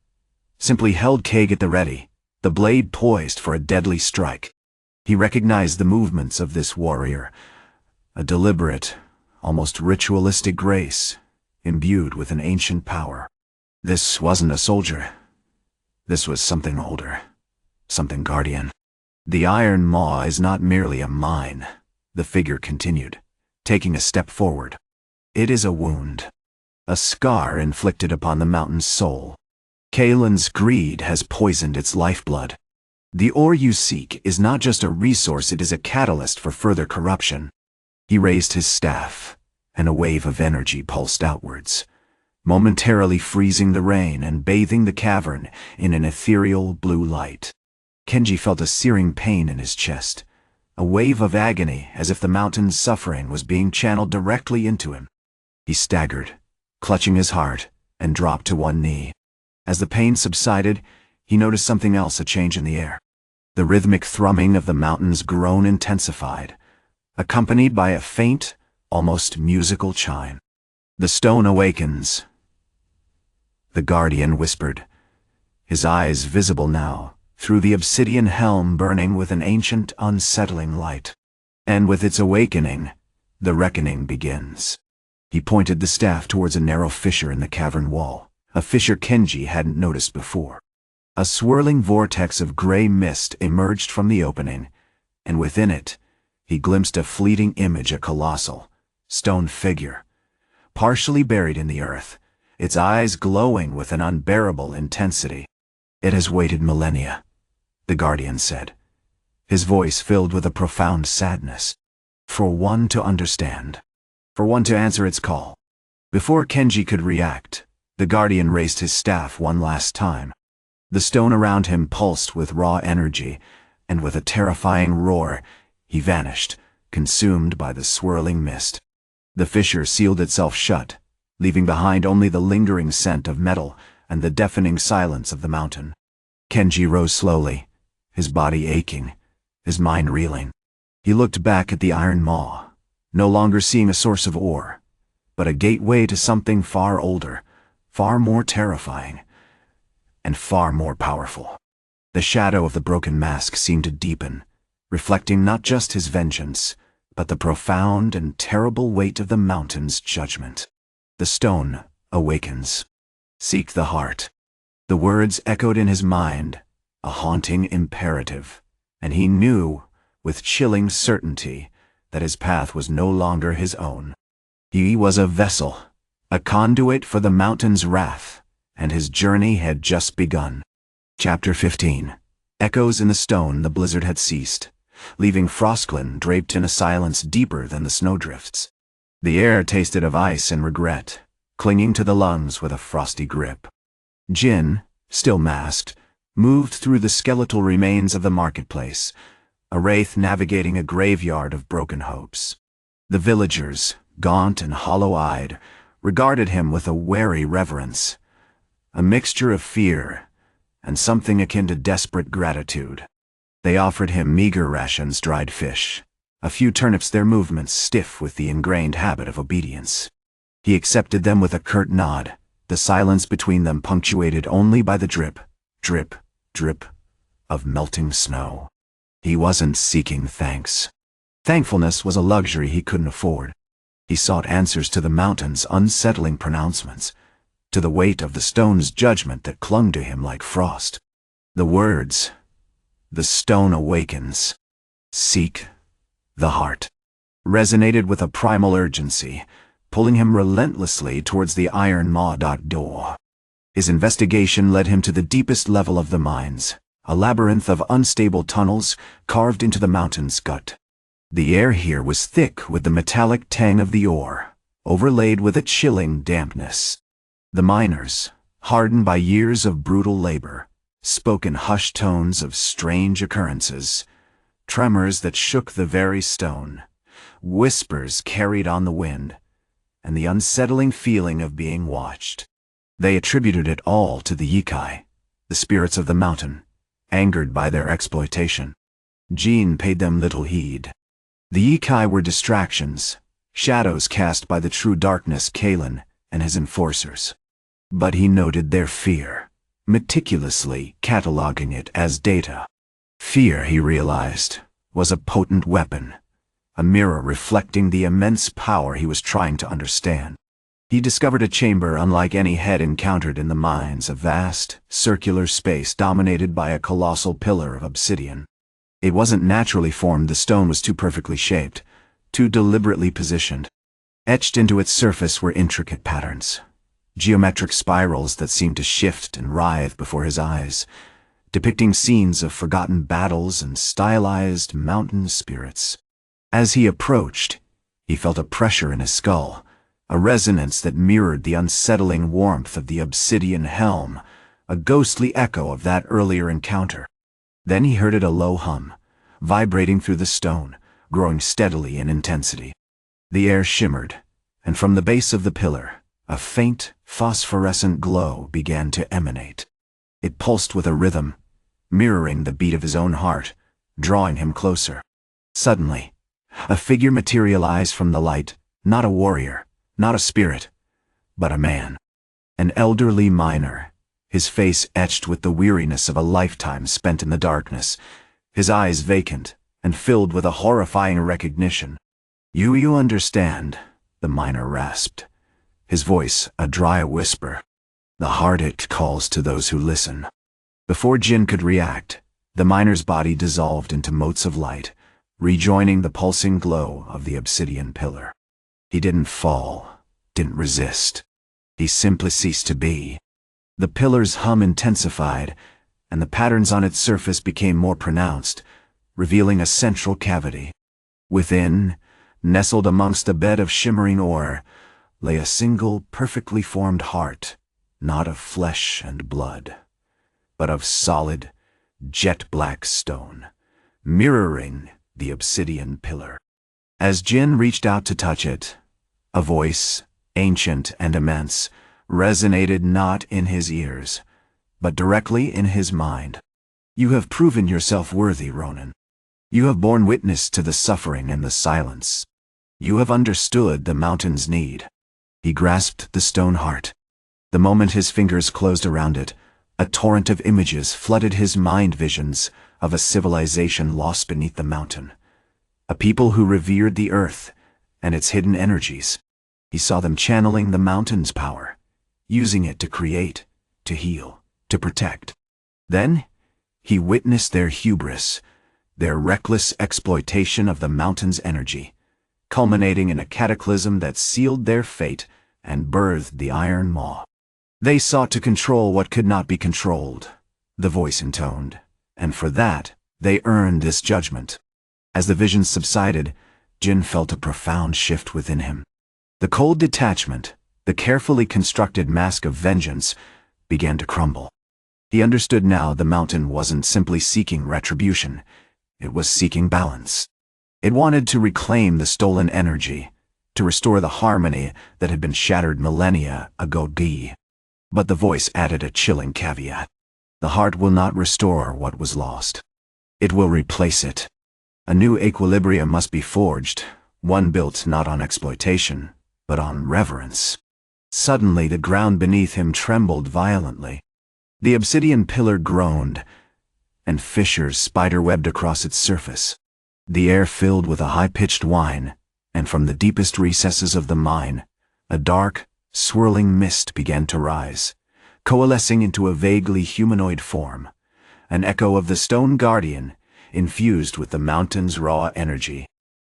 simply held Kage at the ready, the blade poised for a deadly strike. He recognized the movements of this warrior, a deliberate, almost ritualistic grace, imbued with an ancient power. This wasn't a soldier. This was something older, something guardian. The iron maw is not merely a mine, the figure continued, taking a step forward. It is a wound, a scar inflicted upon the mountain's soul. Kaelen's greed has poisoned its lifeblood. The ore you seek is not just a resource, it is a catalyst for further corruption. He raised his staff, and a wave of energy pulsed outwards, momentarily freezing the rain and bathing the cavern in an ethereal blue light. Kenji felt a searing pain in his chest, a wave of agony as if the mountain's suffering was being channeled directly into him. He staggered, clutching his heart, and dropped to one knee. As the pain subsided, he noticed something else, a change in the air. The rhythmic thrumming of the mountain's groan intensified, accompanied by a faint, almost musical chime. "The stone awakens," the guardian whispered, his eyes visible now, through the obsidian helm burning with an ancient, unsettling light. "And with its awakening, the reckoning begins." He pointed the staff towards a narrow fissure in the cavern wall, a fissure Kenji hadn't noticed before. A swirling vortex of gray mist emerged from the opening, and within it, he glimpsed a fleeting image, a colossal, stone figure, partially buried in the earth, its eyes glowing with an unbearable intensity. "It has waited millennia," the guardian said, his voice filled with a profound sadness. "For one to understand, for one to answer its call." Before Kenji could react, the guardian raised his staff one last time. The stone around him pulsed with raw energy, and with a terrifying roar, he vanished, consumed by the swirling mist. The fissure sealed itself shut, leaving behind only the lingering scent of metal and the deafening silence of the mountain. Kenji rose slowly, his body aching, his mind reeling. He looked back at the iron maw, no longer seeing a source of ore, but a gateway to something far older, far more terrifying, and far more powerful. The shadow of the broken mask seemed to deepen, reflecting not just his vengeance, but the profound and terrible weight of the mountain's judgment. "The stone awakens. Seek the heart." The words echoed in his mind, a haunting imperative, and he knew, with chilling certainty, that his path was no longer his own. He was a vessel, a conduit for the mountain's wrath, and his journey had just begun. Chapter 15. Echoes in the stone. The blizzard had ceased, leaving Frostglen draped in a silence deeper than the snowdrifts. The air tasted of ice and regret, clinging to the lungs with a frosty grip. Jin, still masked, moved through the skeletal remains of the marketplace, a wraith navigating a graveyard of broken hopes. The villagers, gaunt and hollow-eyed, regarded him with a wary reverence, a mixture of fear and something akin to desperate gratitude. They offered him meager rations, dried fish, a few turnips, their movements stiff with the ingrained habit of obedience. He accepted them with a curt nod, the silence between them punctuated only by the drip, drip, drip of melting snow. He wasn't seeking thanks. Thankfulness was a luxury he couldn't afford. He sought answers to the mountain's unsettling pronouncements, to the weight of the stone's judgment that clung to him like frost. The words, "The stone awakens. Seek the heart," resonated with a primal urgency, pulling him relentlessly towards the iron maw door. His investigation led him to the deepest level of the mines, a labyrinth of unstable tunnels carved into the mountain's gut. The air here was thick with the metallic tang of the ore, overlaid with a chilling dampness. The miners, hardened by years of brutal labor, spoke in hushed tones of strange occurrences, tremors that shook the very stone, whispers carried on the wind, and the unsettling feeling of being watched. They attributed it all to the Yikai, the spirits of the mountain, angered by their exploitation. Jin paid them little heed. The Yikai were distractions, shadows cast by the true darkness, Kaelen and his enforcers. But he noted their fear, meticulously cataloging it as data. Fear, he realized, was a potent weapon, a mirror reflecting the immense power he was trying to understand. He discovered a chamber unlike any he had encountered in the mines, a vast, circular space dominated by a colossal pillar of obsidian. It wasn't naturally formed, the stone was too perfectly shaped, too deliberately positioned. Etched into its surface were intricate patterns, geometric spirals that seemed to shift and writhe before his eyes, depicting scenes of forgotten battles and stylized mountain spirits. As he approached, he felt a pressure in his skull, a resonance that mirrored the unsettling warmth of the obsidian helm, a ghostly echo of that earlier encounter. Then he heard it, a low hum, vibrating through the stone, growing steadily in intensity. The air shimmered, and from the base of the pillar, a faint, phosphorescent glow began to emanate. It pulsed with a rhythm, mirroring the beat of his own heart, drawing him closer. Suddenly, a figure materialized from the light, not a warrior, not a spirit, but a man. An elderly miner, his face etched with the weariness of a lifetime spent in the darkness, his eyes vacant and filled with a horrifying recognition. You understand," the miner rasped, his voice a dry whisper. "The heart calls to those who listen." Before Jin could react, the miner's body dissolved into motes of light, rejoining the pulsing glow of the obsidian pillar. He didn't fall, didn't resist. He simply ceased to be. The pillar's hum intensified, and the patterns on its surface became more pronounced, revealing a central cavity. Within, nestled amongst a bed of shimmering ore, lay a single perfectly formed heart, not of flesh and blood, but of solid, jet-black stone, mirroring the obsidian pillar. As Jin reached out to touch it, a voice, ancient and immense, resonated not in his ears, but directly in his mind. "You have proven yourself worthy, Ronin. You have borne witness to the suffering and the silence. You have understood the mountain's need." He grasped the stone heart. The moment his fingers closed around it, a torrent of images flooded his mind, visions of a civilization lost beneath the mountain, a people who revered the earth and its hidden energies. He saw them channeling the mountain's power, using it to create, to heal, to protect. Then, he witnessed their hubris, their reckless exploitation of the mountain's energy, culminating in a cataclysm that sealed their fate and birthed the Iron Maw. "They sought to control what could not be controlled," the voice intoned, "and for that, they earned this judgment." As the vision subsided, Jin felt a profound shift within him. The cold detachment, the carefully constructed mask of vengeance, began to crumble. He understood now the mountain wasn't simply seeking retribution, it was seeking balance. It wanted to reclaim the stolen energy, to restore the harmony that had been shattered millennia ago. But the voice added a chilling caveat. "The heart will not restore what was lost. It will replace it. A new equilibrium must be forged, one built not on exploitation, but on reverence." Suddenly the ground beneath him trembled violently. The obsidian pillar groaned, and fissures spider-webbed across its surface. The air filled with a high-pitched whine, and from the deepest recesses of the mine, a dark, swirling mist began to rise, coalescing into a vaguely humanoid form, an echo of the stone guardian, infused with the mountain's raw energy.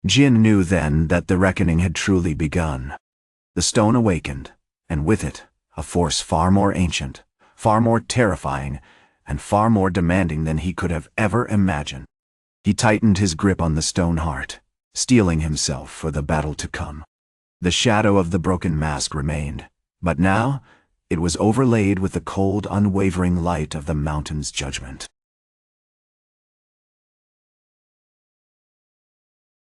Jin knew then that the reckoning had truly begun. The stone awakened, and with it, a force far more ancient, far more terrifying, and far more demanding than he could have ever imagined. He tightened his grip on the stone heart, steeling himself for the battle to come. The shadow of the broken mask remained, but now it was overlaid with the cold, unwavering light of the mountain's judgment.